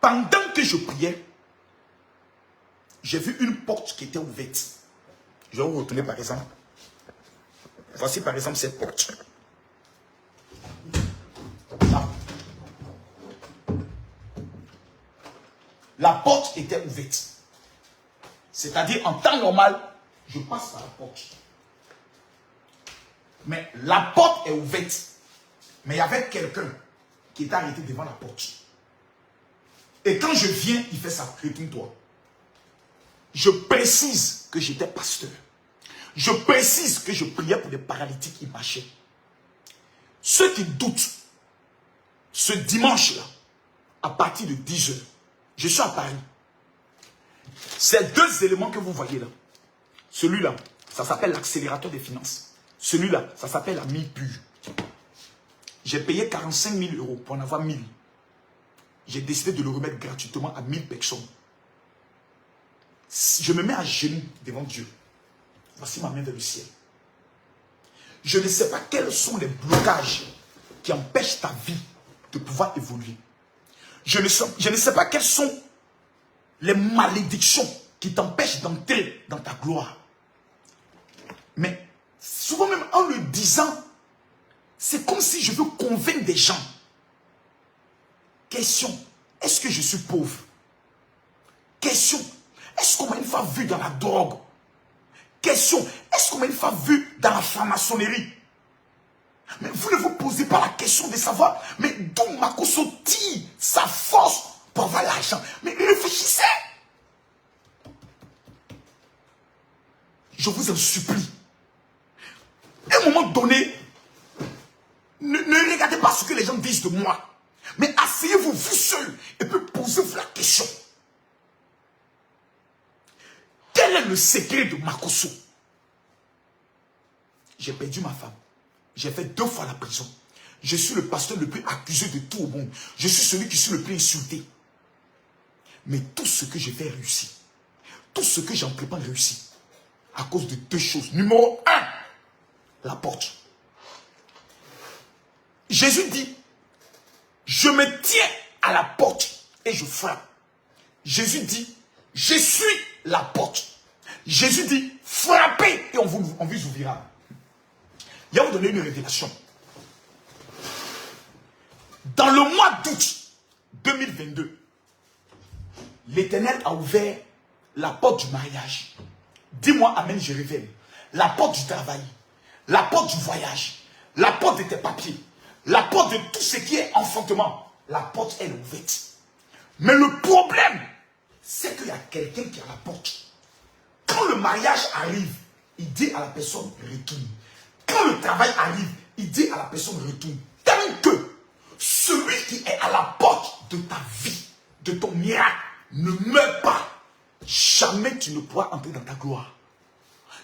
Pendant que je priais, j'ai vu une porte qui était ouverte. Je vais vous retourner par exemple. Voici par exemple cette porte. Là. La porte était ouverte. C'est-à-dire, en temps normal, je passe par la porte. Mais la porte est ouverte. Mais il y avait quelqu'un qui était arrêté devant la porte. Et quand je viens, il fait ça. Retourne-toi. Je précise que j'étais pasteur. Je précise que je priais pour des paralytiques qui marchaient. Ceux qui doutent, ce dimanche-là, à partir de 10 h, je suis à Paris. Ces deux éléments que vous voyez là, celui-là, ça s'appelle l'accélérateur des finances. Celui-là, ça s'appelle la mille pure. J'ai payé 45 000 € pour en avoir 1000. J'ai décidé de le remettre gratuitement à 1000 personnes. Je me mets à genoux devant Dieu. Voici ma main vers le ciel. Je ne sais pas quels sont les blocages qui empêchent ta vie de pouvoir évoluer. Je ne sais pas quelles sont les malédictions qui t'empêchent d'entrer dans ta gloire. Mais souvent même en le disant, c'est comme si je veux convaincre des gens. Question, est-ce que je suis pauvre? Question, est-ce qu'on m'a une fois vu dans la drogue? Question, est-ce qu'on m'a une fois vu dans la franc-maçonnerie? Mais vous ne vous posez pas la question de savoir, mais d'où Makosso tire sa force pour avoir l'argent? Mais réfléchissez. Je vous en supplie. À un moment donné, ne regardez pas ce que les gens disent de moi. Mais asseyez-vous vous seul et puis posez-vous la question. Quel est le secret de Makosso? J'ai perdu ma femme. J'ai fait 2 fois la prison. Je suis le pasteur le plus accusé de tout au monde. Je suis celui qui suis le plus insulté. Mais tout ce que j'ai fait réussit. Tout ce que j'entreprends réussit. À cause de 2 choses. Numéro 1, la porte. Jésus dit, je me tiens à la porte et je frappe. Jésus dit, je suis la porte. Jésus dit, frappez et on vous ouvrira. Il va vous donner une révélation. Dans le mois d'août 2022, l'Éternel a ouvert la porte du mariage. Dis-moi amen, je révèle. La porte du travail, la porte du voyage, la porte de tes papiers, la porte de tout ce qui est enfantement. La porte, elle est ouverte. Mais le problème, c'est qu'il y a quelqu'un qui a la porte. Quand le mariage arrive, il dit à la personne retourne. Quand le travail arrive, il dit à la personne retourne. Tant que celui qui est à la porte de ta vie, de ton miracle, ne meurt pas, jamais tu ne pourras entrer dans ta gloire.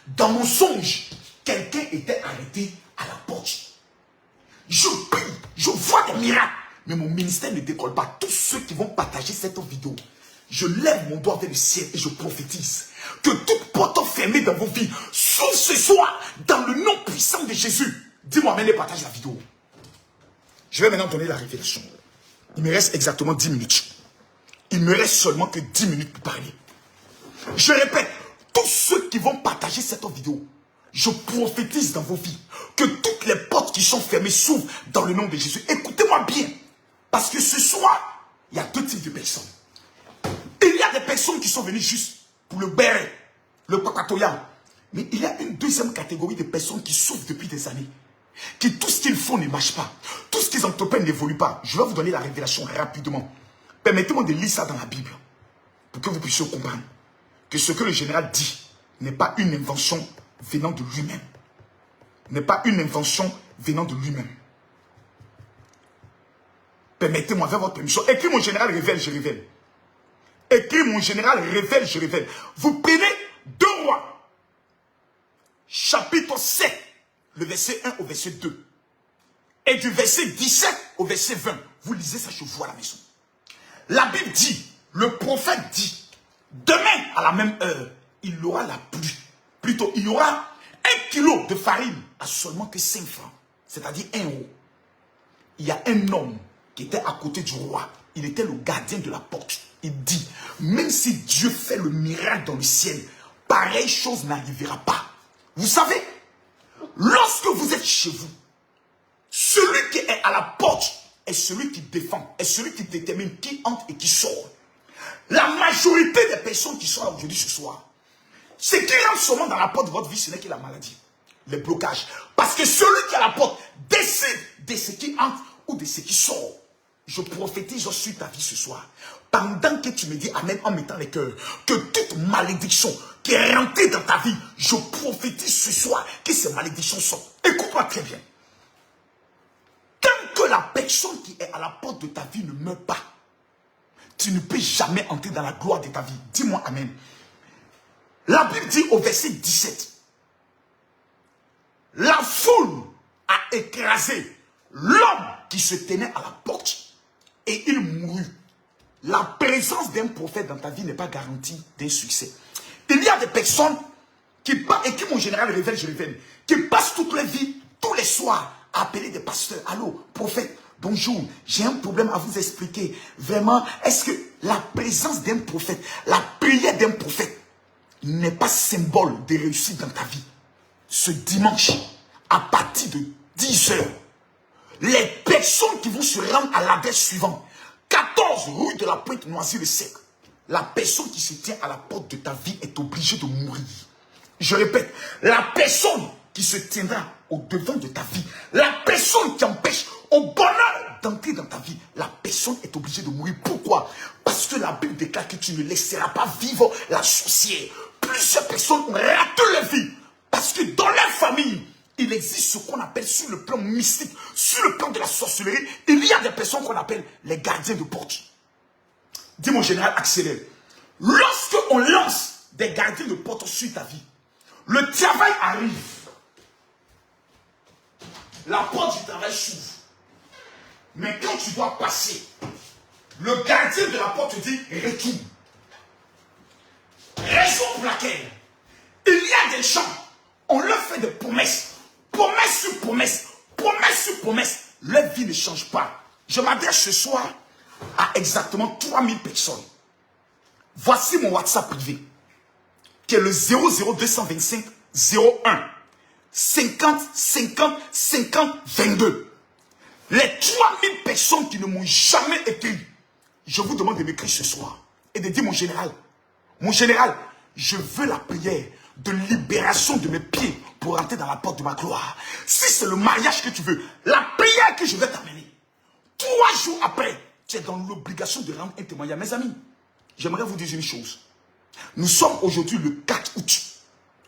Dans mon songe, quelqu'un était arrêté à la porte. Je prie, je vois des miracles, mais mon ministère ne décolle pas. Tous ceux qui vont partager cette vidéo, je lève mon doigt vers le ciel et je prophétise que toute porte fermée dans vos vies s'ouvre ce soir dans le nom puissant de Jésus. Dis-moi, mais partage la vidéo. Je vais maintenant donner la révélation. Il me reste exactement 10 minutes. Il me reste seulement que 10 minutes pour parler. Je répète, tous ceux qui vont partager cette vidéo, je prophétise dans vos vies que toutes les portes qui sont fermées s'ouvrent dans le nom de Jésus. Écoutez-moi bien, parce que ce soir, il y a 2 types de personnes. Il y a des personnes qui sont venues juste pour le béret, le kakatoya. Mais il y a une deuxième catégorie de personnes qui souffrent depuis des années. Qui tout ce qu'ils font ne marche pas. Tout ce qu'ils entreprennent n'évolue pas. Je vais vous donner la révélation rapidement. Permettez-moi de lire ça dans la Bible. Pour que vous puissiez comprendre que ce que le général dit n'est pas une invention venant de lui-même. N'est pas une invention venant de lui-même. Permettez-moi, avec votre permission. Écris mon général révèle, je révèle. Écris mon général révèle, je révèle. Vous prenez 2 Rois, chapitre 7, le verset 1 au verset 2. Et du verset 17 au verset 20. Vous lisez ça chez vous à la maison. La Bible dit, le prophète dit, demain à la même heure, il y aura la pluie. Plutôt, il y aura 1 kilo de farine à seulement que 5 francs. C'est-à-dire 1 euro. Il y a un homme qui était à côté du roi. Il était le gardien de la porte. il dit, même si Dieu fait le miracle dans le ciel, pareille chose n'arrivera pas. Vous savez, lorsque vous êtes chez vous, celui qui est à la porte est celui qui défend, est celui qui détermine qui entre et qui sort. La majorité des personnes qui sont là aujourd'hui ce soir, ce qui rentre seulement dans la porte de votre vie, ce n'est que la maladie, les blocages. Parce que celui qui est à la porte décide de ce qui entre ou de ce qui sort. Je prophétise sur ta vie ce soir. Pendant que tu me dis amen en mettant les cœurs, que toute malédiction qui est rentrée dans ta vie, je prophétise ce soir que ces malédictions sortent. Écoute-moi très bien. Tant que la personne qui est à la porte de ta vie ne meurt pas, tu ne peux jamais entrer dans la gloire de ta vie. Dis-moi amen. La Bible dit au verset 17, la foule a écrasé l'homme qui se tenait à la porte et il mourut. La présence d'un prophète dans ta vie n'est pas garantie d'un succès. Il y a des personnes qui passent, et qui mon général révèle, je révèle, qui passent toute leur vie, tous les soirs, à appeler des pasteurs. Allô, prophète, bonjour, j'ai un problème à vous expliquer. Vraiment, est-ce que la présence d'un prophète, la prière d'un prophète, n'est pas symbole de réussite dans ta vie? Ce dimanche, à partir de 10 h, les personnes qui vont se rendre à l'adresse suivante, 14 rue de la Pointe Noisy-le-Sec, la personne qui se tient à la porte de ta vie est obligée de mourir. Je répète, la personne qui se tiendra au devant de ta vie, la personne qui empêche au bonheur d'entrer dans ta vie, la personne est obligée de mourir. Pourquoi? Parce que la Bible déclare que tu ne laisseras pas vivre la sorcière. Plusieurs personnes ont raté leur vie parce que dans leur famille, il existe ce qu'on appelle sur le plan mystique, sur le plan de la sorcellerie, il y a des personnes qu'on appelle les gardiens de porte. Dis mon général, accélère. Lorsque on lance des gardiens de porte sur ta vie, le travail arrive. La porte du travail s'ouvre. Mais quand tu dois passer, le gardien de la porte te dit retourne. Raison pour laquelle il y a des gens, on leur fait des promesses. Promesse sur promesse, promesse sur promesse, leur vie ne change pas. Je m'adresse ce soir à exactement 3000 personnes. Voici mon WhatsApp privé, qui est le 00225 01 50 50 50 22. Les 3000 personnes qui ne m'ont jamais écrit, je vous demande de m'écrire ce soir et de dire mon général, je veux la prière de libération de mes pieds pour entrer dans la porte de ma gloire. Si c'est le mariage que tu veux, la prière que je vais t'amener, 3 jours après, tu es dans l'obligation de rendre un témoignage. Mes amis, j'aimerais vous dire une chose. Nous sommes aujourd'hui le 4 août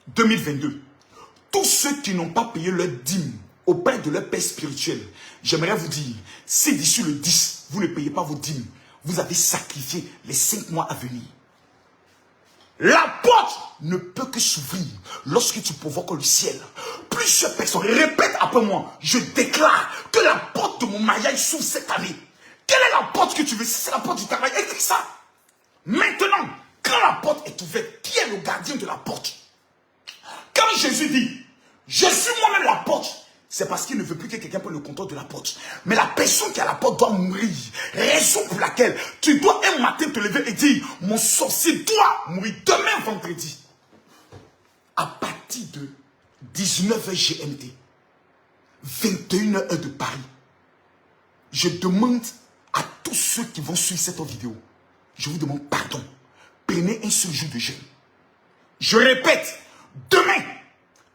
2022. Tous ceux qui n'ont pas payé leur dîme auprès de leur père spirituel, j'aimerais vous dire, si d'ici le 10, vous ne payez pas vos dîmes, vous avez sacrifié les 5 mois à venir. La porte ne peut que s'ouvrir lorsque tu provoques le ciel. Plusieurs personnes, répète après moi, je déclare que la porte de mon mariage s'ouvre cette année. Quelle est la porte que tu veux? Si c'est la porte du travail, écris ça. Maintenant, quand la porte est ouverte, qui est le gardien de la porte? Quand Jésus dit, je suis moi-même la porte, c'est parce qu'il ne veut plus que quelqu'un prenne le contrôle de la porte. Mais la personne qui est à la porte doit mourir. Raison pour laquelle tu dois un matin te lever et dire, mon sorcier doit mourir demain vendredi. À partir de 19h GMT, 21h heure de Paris, je demande à tous ceux qui vont suivre cette vidéo, je vous demande pardon. Prenez un seul jour de jeûne. Je répète, demain,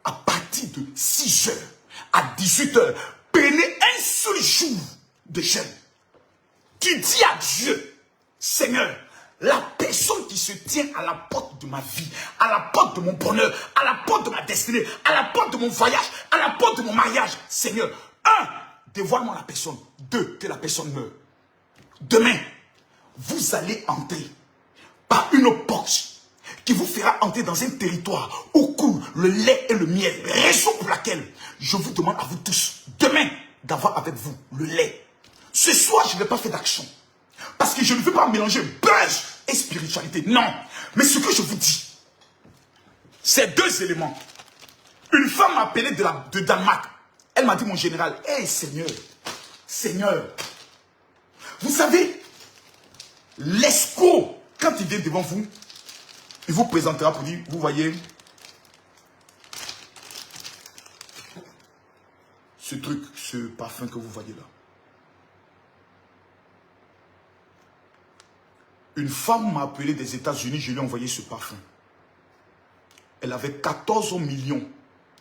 à partir de 6h à 18h, prenez un seul jour de jeûne. Tu dis à Dieu, Seigneur, la personne qui se tient à la porte de ma vie, à la porte de mon bonheur, à la porte de ma destinée, à la porte de mon voyage, à la porte de mon mariage, Seigneur, 1, dévoile-moi la personne. 2, que la personne meure. Demain, vous allez entrer par une porte qui vous fera entrer dans un territoire où coule le lait et le miel. Raison pour laquelle je vous demande à vous tous, demain, d'avoir avec vous le lait. Ce soir, je ne vais pas faire d'action. Parce que je ne veux pas mélanger buzz et spiritualité. Non. Mais ce que je vous dis, c'est 2 éléments. Une femme m'a appelé de Danemark. Elle m'a dit, mon général, hey Seigneur, Seigneur, vous savez, L'escroc, quand il vient devant vous, il vous présentera pour dire, vous voyez, ce truc, ce parfum que vous voyez là. Une femme m'a appelé des États-Unis, je lui ai envoyé ce parfum. Elle avait 14 millions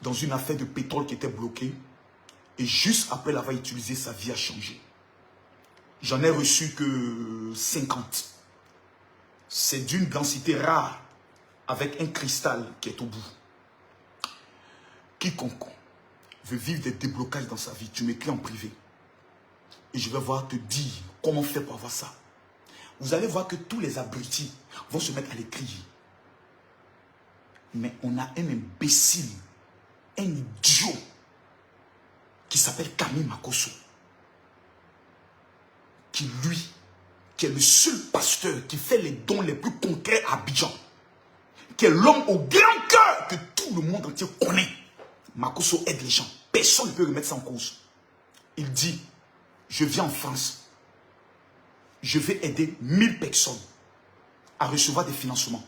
dans une affaire de pétrole qui était bloquée. Et juste après l'avoir utilisé, sa vie a changé. J'en ai reçu que 50. C'est d'une densité rare, avec un cristal qui est au bout. Quiconque veut vivre des déblocages dans sa vie, tu m'écris en privé. Et je vais voir te dire comment faire pour avoir ça. Vous allez voir que tous les abrutis vont se mettre à l'écrire. Mais on a un imbécile, un idiot, qui s'appelle Camille Makosso. Qui est le seul pasteur qui fait les dons les plus concrets à Abidjan. Qui est l'homme au grand cœur que tout le monde entier connaît. Makosso aide les gens. Personne ne peut remettre ça en cause. Il dit, je viens en France. Je vais aider 1000 personnes à recevoir des financements,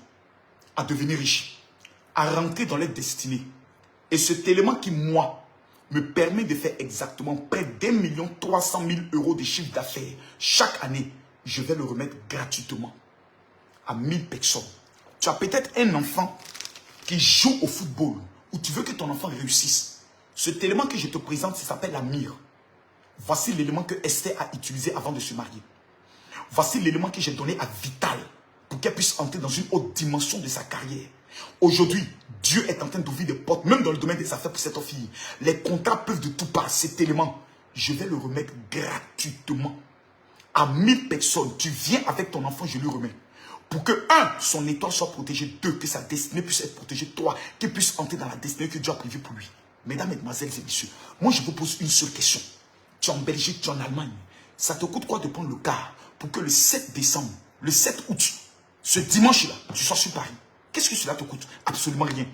à devenir riches, à rentrer dans leur destinée. Et cet élément qui, moi, me permet de faire exactement près d'1 300 000 € de chiffre d'affaires chaque année, je vais le remettre gratuitement à 1000 personnes. Tu as peut-être un enfant qui joue au football ou tu veux que ton enfant réussisse. Cet élément que je te présente, ça s'appelle la mire. Voici l'élément que Esther a utilisé avant de se marier. Voici l'élément que j'ai donné à Vital pour qu'elle puisse entrer dans une autre dimension de sa carrière. Aujourd'hui, Dieu est en train d'ouvrir des portes, même dans le domaine des affaires pour cette fille. Les contrats peuvent de tout part. Cet élément, je vais le remettre gratuitement à 1000 personnes. Tu viens avec ton enfant, je lui remets. Pour que, son étoile soit protégée. 2, que sa destinée puisse être protégée. 3, qu'il puisse entrer dans la destinée que Dieu a prévue pour lui. Mesdames, mesdemoiselles et messieurs, moi je vous pose une seule question. Tu es en Belgique, tu es en Allemagne. Ça te coûte quoi de prendre le car pour que le 7 décembre, le 7 août, ce dimanche-là, tu sois sur Paris? Qu'est-ce que cela te coûte? Absolument rien.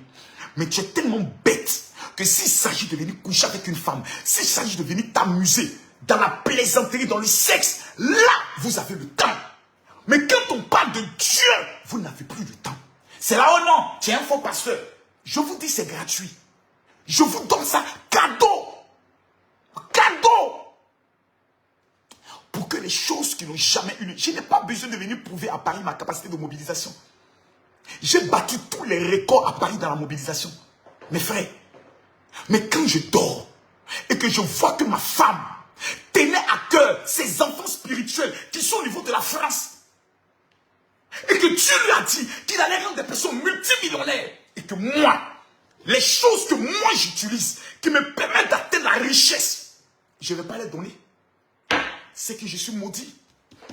Mais tu es tellement bête que s'il s'agit de venir coucher avec une femme, s'il s'agit de venir t'amuser dans la plaisanterie, dans le sexe, là, vous avez le temps. Mais quand on parle de Dieu, vous n'avez plus le temps. C'est là, oh non, tu es un faux pasteur. Je vous dis, c'est gratuit. Je vous donne ça cadeau. Cadeau. Pour que les choses qui n'ont jamais eu... Je n'ai pas besoin de venir prouver à Paris ma capacité de mobilisation. J'ai battu tous les records à Paris dans la mobilisation. Mes frères, mais quand je dors et que je vois que ma femme tenait à cœur ses enfants spirituels qui sont au niveau de la France et que Dieu lui a dit qu'il allait rendre des personnes multimillionnaires et que moi, les choses que moi j'utilise qui me permettent d'atteindre la richesse, je ne vais pas les donner. C'est que je suis maudit.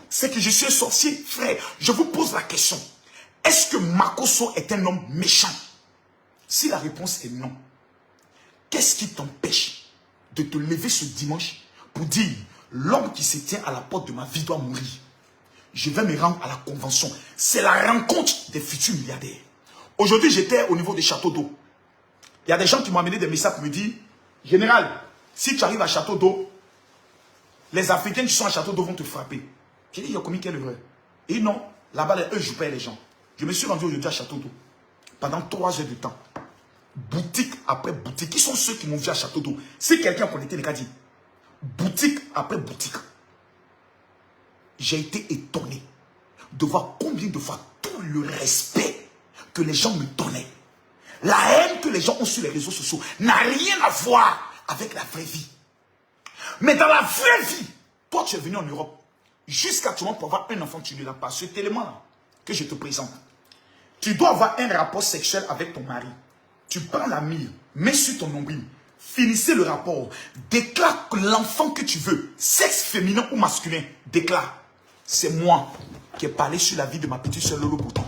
C'est que je suis un sorcier. Frère, je vous pose la question. Est-ce que Makosso est un homme méchant? Si la réponse est non, qu'est-ce qui t'empêche de te lever ce dimanche pour dire l'homme qui se tient à la porte de ma vie doit mourir? Je vais me rendre à la convention. C'est la rencontre des futurs milliardaires. Aujourd'hui, j'étais au niveau des châteaux d'eau. Il y a des gens qui m'ont amené des messages pour me dire, général, si tu arrives à Château d'eau, les Africains qui sont à Château d'eau vont te frapper. J'ai dit, il y a combien quelle erreur? Et non, là-bas, eux, je paye les gens. Je me suis rendu aujourd'hui à Château d'eau. Pendant 3 heures de temps. Boutique après boutique. Qui sont ceux qui m'ont vu à Château d'eau? Si quelqu'un connaissait les cas dit. Boutique après boutique. J'ai été étonné de voir combien de fois tout le respect que les gens me donnaient. La haine que les gens ont sur les réseaux sociaux n'a rien à voir avec la vraie vie. Mais dans la vraie vie, toi tu es venu en Europe. Jusqu'à tout le monde pour avoir un enfant, tu ne l'as pas. Cet élément-là que je te présente. Tu dois avoir un rapport sexuel avec ton mari. Tu prends la mire, mets sur ton nombril, finissez le rapport, déclare l'enfant que tu veux, sexe féminin ou masculin, déclare. C'est moi qui ai parlé sur la vie de ma petite soeur Lolo Beauté.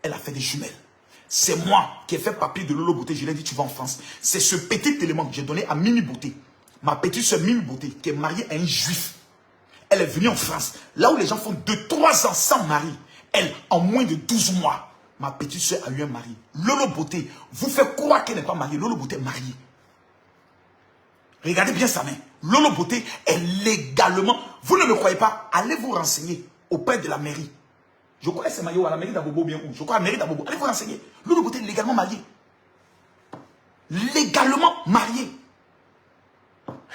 Elle a fait des jumelles. C'est moi qui ai fait papier de Lolo Beauté. Je lui ai dit, tu vas en France. C'est ce petit élément que j'ai donné à Mimi Beauté. Ma petite soeur Mimi Beauté, qui est mariée à un juif. Elle est venue en France. Là où les gens font 2-3 ans sans mari. Elle, en moins de 12 mois, ma petite soeur a eu un mari. Lolo Beauté, vous faites croire qu'elle n'est pas mariée. Lolo Beauté est mariée. Regardez bien sa main. Lolo Beauté est légalement... Vous ne me croyez pas? Allez vous renseigner auprès de la mairie. Je connais ces maillots à la mairie d'Abobo bien où. Je crois à la mairie d'Abobo. Allez vous renseigner. Loup de beauté est légalement marié. Légalement marié.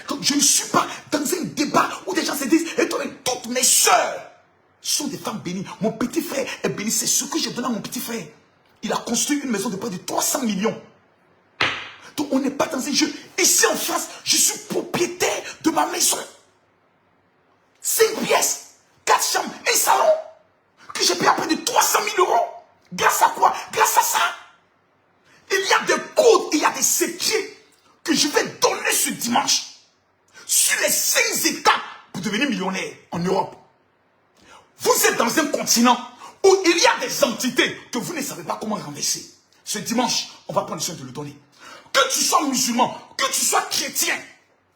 Donc, je ne suis pas dans un débat où des gens se disent, et toi, toutes mes soeurs sont des femmes bénies. Mon petit frère est béni. C'est ce que j'ai donné à mon petit frère. Il a construit une maison de près de 300 millions. Donc, on n'est pas dans un jeu. Ici en France, je suis propriétaire de ma maison. 5 pièces, 4 chambres, un salon. Que j'ai payé à près de 300 000 €. Grâce à quoi? Grâce à ça. Il y a des codes, il y a des secrets que je vais donner ce dimanche. Sur les 5 étapes pour devenir millionnaire en Europe. Vous êtes dans un continent où il y a des entités que vous ne savez pas comment renverser. Ce dimanche, on va prendre soin de le donner. Que tu sois musulman, que tu sois chrétien,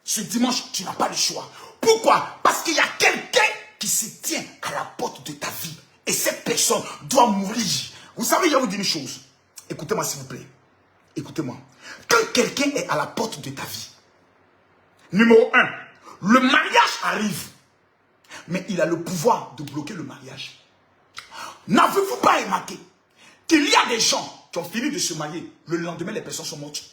ce dimanche, tu n'as pas le choix. Pourquoi? Parce qu'il y a quelqu'un qui se tient à la porte de ta vie. Et cette personne doit mourir. Vous savez, je vais vous dire une chose. Écoutez-moi s'il vous plaît. Écoutez-moi. Quand quelqu'un est à la porte de ta vie, numéro 1, le mariage arrive. Mais il a le pouvoir de bloquer le mariage. N'avez-vous pas remarqué qu'il y a des gens qui ont fini de se marier, le lendemain les personnes sont mortes?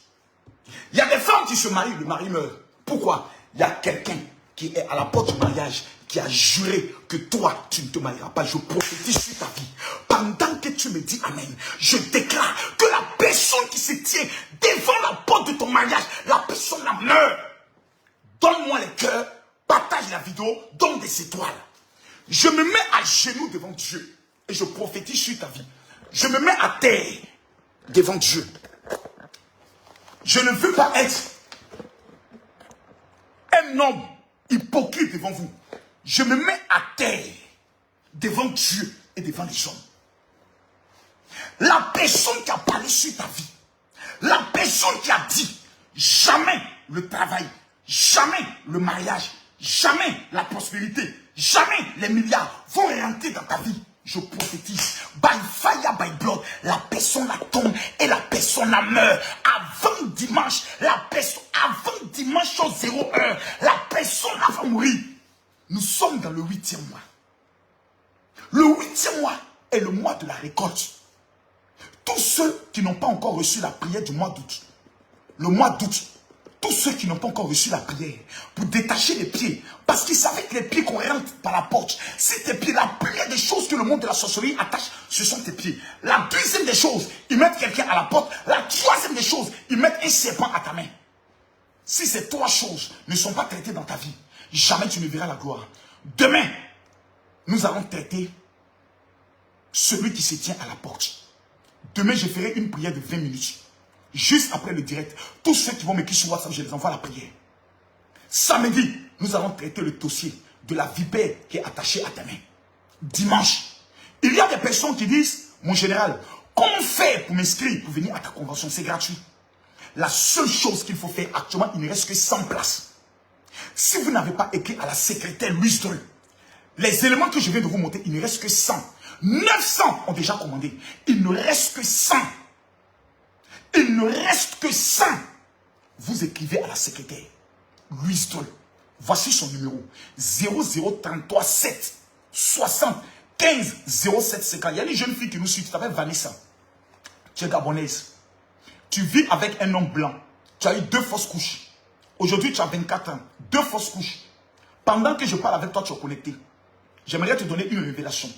Il y a des femmes qui se marient, le mari meurt. Pourquoi? Il y a quelqu'un qui est à la porte du mariage, qui a juré que toi, tu ne te marieras pas. Je prophétise sur ta vie. Pendant que tu me dis Amen, je déclare que la personne qui se tient devant la porte de ton mariage, la personne la meurt. Donne-moi les cœurs, partage la vidéo, donne des étoiles. Je me mets à genoux devant Dieu et je prophétise sur ta vie. Je me mets à terre devant Dieu. Je ne veux pas être un homme hypocrite devant vous. Je me mets à terre devant Dieu et devant les hommes. La personne qui a parlé sur ta vie, la personne qui a dit jamais le travail, jamais le mariage, jamais la prospérité, jamais les milliards vont rentrer dans ta vie. Je prophétise, by fire, by blood, la personne la tombe et la personne la meurt. Avant dimanche, avant dimanche 0 heure, la personne va mourir. Nous sommes dans le 8e mois. Le 8e mois est le mois de la récolte. Tous ceux qui n'ont pas encore reçu la prière du mois d'août, le mois d'août, tous ceux qui n'ont pas encore reçu la prière pour détacher les pieds, parce qu'ils savaient que les pieds qu'on rentre par la porte, c'est tes pieds. La première des choses que le monde de la sorcellerie attache, ce sont tes pieds. La deuxième des choses, ils mettent quelqu'un à la porte. La troisième des choses, ils mettent un serpent à ta main. Si ces 3 choses ne sont pas traitées dans ta vie, jamais tu ne verras la gloire. Demain, nous allons traiter celui qui se tient à la porte. Demain, je ferai une prière de 20 minutes. Juste après le direct, tous ceux qui vont m'écrire sur WhatsApp, je les envoie la prière. Samedi, nous allons traiter le dossier de la vipère qui est attachée à ta main. Dimanche, il y a des personnes qui disent, mon général, comment faire pour m'inscrire, pour venir à ta convention? C'est gratuit. La seule chose qu'il faut faire actuellement, il ne reste que 100 places. Si vous n'avez pas écrit à la secrétaire Louise Dreux, les éléments que je viens de vous montrer, il ne reste que 100. 900 ont déjà commandé. Il ne reste que 100. Il ne reste que 100. Vous écrivez à la secrétaire Louise Dreux. Voici son numéro. 0033 7 60 15 07 50. Il y a une jeune fille qui nous suit. Tu t'appelles Vanessa. Tu es gabonaise. Tu vis avec un homme blanc. Tu as eu 2 fausses couches. Aujourd'hui, tu as 24 ans. 2 fausses couches. Pendant que je parle avec toi, tu es connecté. J'aimerais te donner une révélation.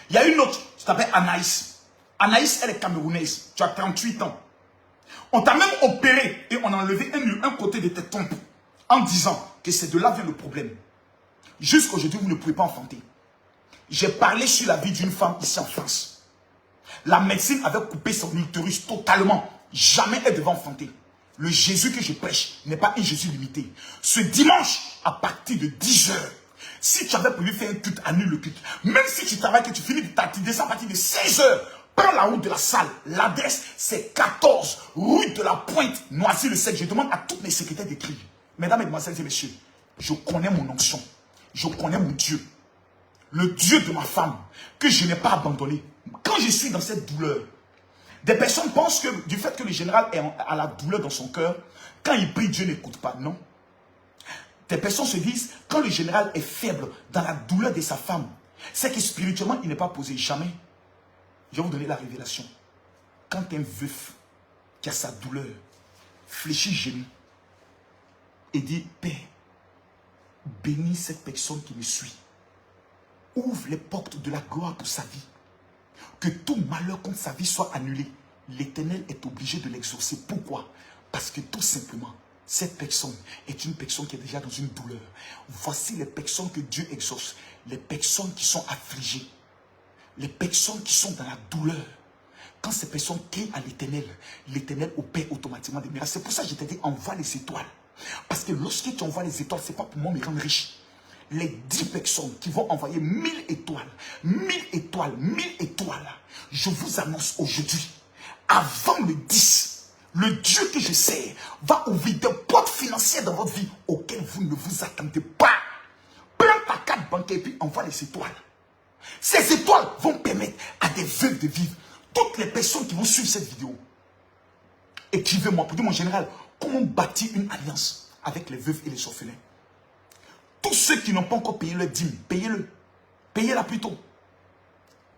Il y a une autre, tu t'appelles Anaïs. Anaïs, elle est camerounaise. Tu as 38 ans. On t'a même opéré et on a enlevé un côté de tes trompes en disant que c'est de là vient le problème. Jusqu'aujourd'hui, vous ne pouvez pas enfanter. J'ai parlé sur la vie d'une femme ici en France. La médecine avait coupé son utérus totalement. Jamais elle devait enfanter. Le Jésus que je prêche n'est pas un Jésus limité. Ce dimanche, à partir de 10 h, si tu avais prévu faire un culte, annule le culte. Même si tu travailles, que tu finis de t'activer à partir de 16 h, prends la route de la salle. L'adresse, c'est 14 rue de la Pointe, Noisy-le-Sec. Je demande à toutes mes secrétaires d'écrire. Mesdames, mesdemoiselles et messieurs, je connais mon onction. Je connais mon Dieu. Le Dieu de ma femme, que je n'ai pas abandonné. Quand je suis dans cette douleur, des personnes pensent que du fait que le général est à la douleur dans son cœur, quand il prie, Dieu n'écoute pas. Non. Des personnes se disent, quand le général est faible dans la douleur de sa femme, C'est que spirituellement, il n'est pas posé. Jamais. Je vais vous donner la révélation. Quand un veuf qui a sa douleur fléchit genou et dit, Père, bénis cette personne qui me suit. Ouvre les portes de la gloire pour sa vie. Que tout malheur contre sa vie soit annulé. L'Éternel est obligé de l'exaucer. Pourquoi? Parce que tout simplement, cette personne est une personne qui est déjà dans une douleur. Voici les personnes que Dieu exauce. Les personnes qui sont affligées. Les personnes qui sont dans la douleur. Quand ces personnes crient à l'Éternel, l'Éternel opère automatiquement des miracles. C'est pour ça que je t'ai dit, envoie les étoiles. Parce que lorsque tu envoies les étoiles, ce n'est pas pour moi me rendre riche. Les 10 personnes qui vont envoyer 1000 étoiles, 1000 étoiles, 1000 étoiles, je vous annonce aujourd'hui, avant le 10, le Dieu que je sais va ouvrir des portes financières dans votre vie auxquelles vous ne vous attendez pas. Prends ta carte bancaire et puis envoie les étoiles. Ces étoiles vont permettre à des veuves de vivre. Toutes les personnes qui vont suivre cette vidéo, écrivez-moi pour dire, mon général, comment bâtir une alliance avec les veuves et les orphelins. Tous ceux qui n'ont pas encore payé leur dîme, payez-le. Payez-la plus tôt.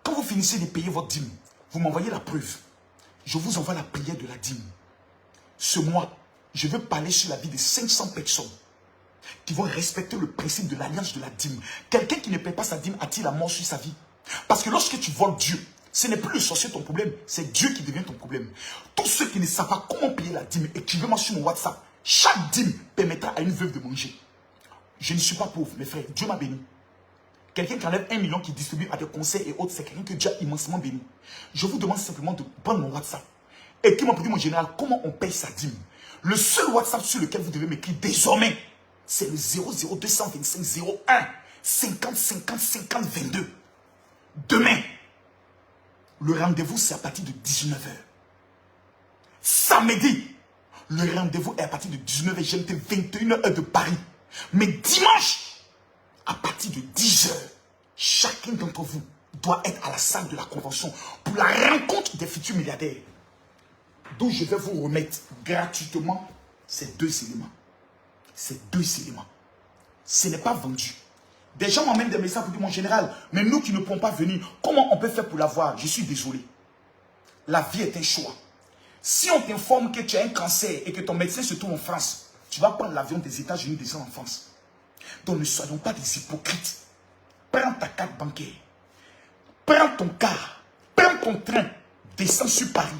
Quand vous finissez de payer votre dîme, vous m'envoyez la preuve. Je vous envoie la prière de la dîme. Ce mois, je veux parler sur la vie de 500 personnes qui vont respecter le principe de l'alliance de la dîme. Quelqu'un qui ne paie pas sa dîme a-t-il la mort sur sa vie? Parce que lorsque tu voles Dieu, ce n'est plus le sorcier ton problème, c'est Dieu qui devient ton problème. Tous ceux qui ne savent pas comment payer la dîme, écrivez-moi sur mon WhatsApp. Chaque dîme permettra à une veuve de manger. Je ne suis pas pauvre, mes frères. Dieu m'a béni. Quelqu'un qui enlève 1 million qui distribue à des conseils et autres, c'est quelqu'un que Dieu a immensément béni. Je vous demande simplement de prendre mon WhatsApp. Et qui m'a dit, mon général, comment on paye sa dîme? Le seul WhatsApp sur lequel vous devez m'écrire désormais, c'est le 00225 01 50 50 50 22. Demain, le rendez-vous, c'est à partir de 19h. Samedi, le rendez-vous est à partir de 19h GMT, 21h de Paris. Mais dimanche, à partir de 10h, chacun d'entre vous doit être à la salle de la convention pour la rencontre des futurs milliardaires. D'où je vais vous remettre gratuitement ces 2 éléments. Ces 2 éléments. Ce n'est pas vendu. Des gens m'emmènent des messages pour dire, mon général, mais nous qui ne pouvons pas venir, comment on peut faire pour l'avoir? Je suis désolé. La vie est un choix. Si on t'informe que tu as un cancer et que ton médecin se trouve en France, tu vas prendre l'avion des États-Unis, descendre en France. Donc ne soyons pas des hypocrites. Prends ta carte bancaire. Prends ton car. Prends ton train. Descends sur Paris.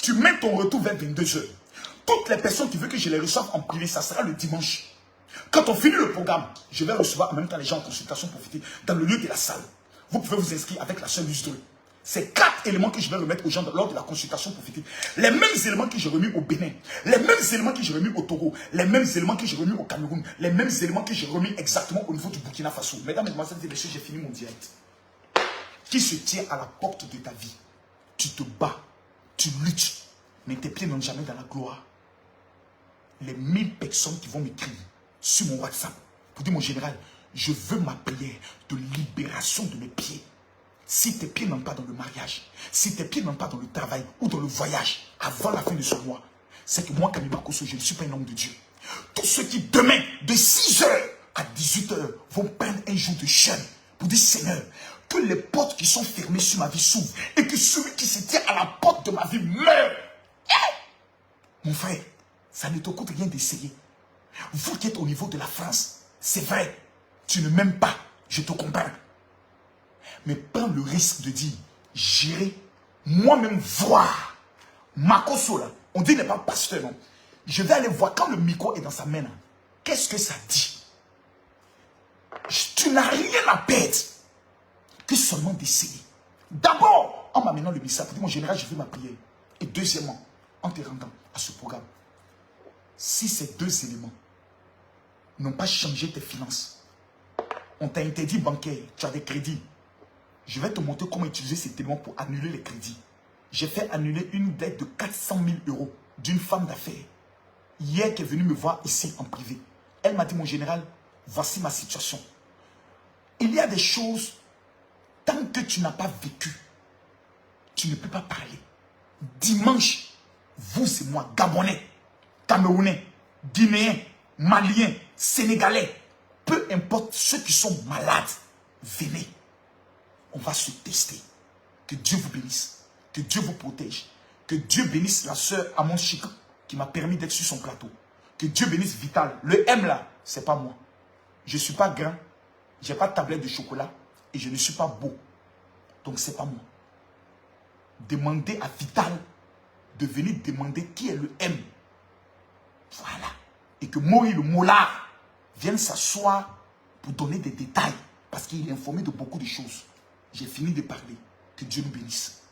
Tu mets ton retour vers 22h. Toutes les personnes qui veulent que je les reçoive en privé, ça sera le dimanche. Quand on finit le programme, je vais recevoir en même temps les gens en consultation profiter dans le lieu de la salle. Vous pouvez vous inscrire avec la seule lustre. C'est 4 éléments que je vais remettre aux gens lors de la consultation prophétique. Les mêmes éléments que j'ai remis au Bénin, les mêmes éléments que j'ai remis au Togo, les mêmes éléments que j'ai remis au Cameroun, les mêmes éléments que j'ai remis exactement au niveau du Burkina Faso. Mesdames, Mesdemoiselles et Messieurs, j'ai fini mon direct. Qui se tient à la porte de ta vie? Tu te bats, tu luttes, mais tes pieds n'ont jamais dans la gloire. Les 1000 personnes qui vont m'écrire sur mon WhatsApp pour dire, mon général, je veux ma prière de libération de mes pieds. Si tes pieds n'entrent pas dans le mariage, si tes pieds n'entrent pas dans le travail ou dans le voyage, avant la fin de ce mois, c'est que moi, Kamima Kosso, je ne suis pas un homme de Dieu. Tous ceux qui, demain, de 6h à 18h, vont prendre un jour de jeûne pour dire, Seigneur, que les portes qui sont fermées sur ma vie s'ouvrent et que celui qui se tient à la porte de ma vie meure. Mon frère, ça ne te coûte rien d'essayer. Vous qui êtes au niveau de la France, c'est vrai, tu ne m'aimes pas, je te comprends. Mais prends le risque de dire, j'irai moi-même voir Makosso là. On dit qu'il n'est pas pasteur, non. Je vais aller voir quand le micro est dans sa main là. Qu'est-ce que ça dit? Tu n'as rien à perdre que seulement d'essayer. D'abord, en m'amenant le message pour dire, mon général, je fais ma prière. Et deuxièmement, en te rendant à ce programme. Si ces 2 éléments n'ont pas changé tes finances, on t'a interdit bancaire, tu as des crédits. Je vais te montrer comment utiliser ces éléments pour annuler les crédits. J'ai fait annuler une dette de 400 000 € d'une femme d'affaires. Hier, qui est venue me voir ici en privé. Elle m'a dit, mon général, voici ma situation. Il y a des choses, tant que tu n'as pas vécu, tu ne peux pas parler. Dimanche, vous et moi, Gabonais, Camerounais, Guinéens, Maliens, Sénégalais, peu importe ceux qui sont malades, venez. On va se tester. Que Dieu vous bénisse. Que Dieu vous protège. Que Dieu bénisse la sœur Amon Chic qui m'a permis d'être sur son plateau. Que Dieu bénisse Vital. Le M là, c'est pas moi. Je ne suis pas grand. Je n'ai pas de tablette de chocolat. Et je ne suis pas beau. Donc c'est pas moi. Demandez à Vital de venir demander qui est le M. Voilà. Et que Mori le Molard vienne s'asseoir pour donner des détails. Parce qu'il est informé de beaucoup de choses. J'ai fini de parler. Que Dieu nous bénisse.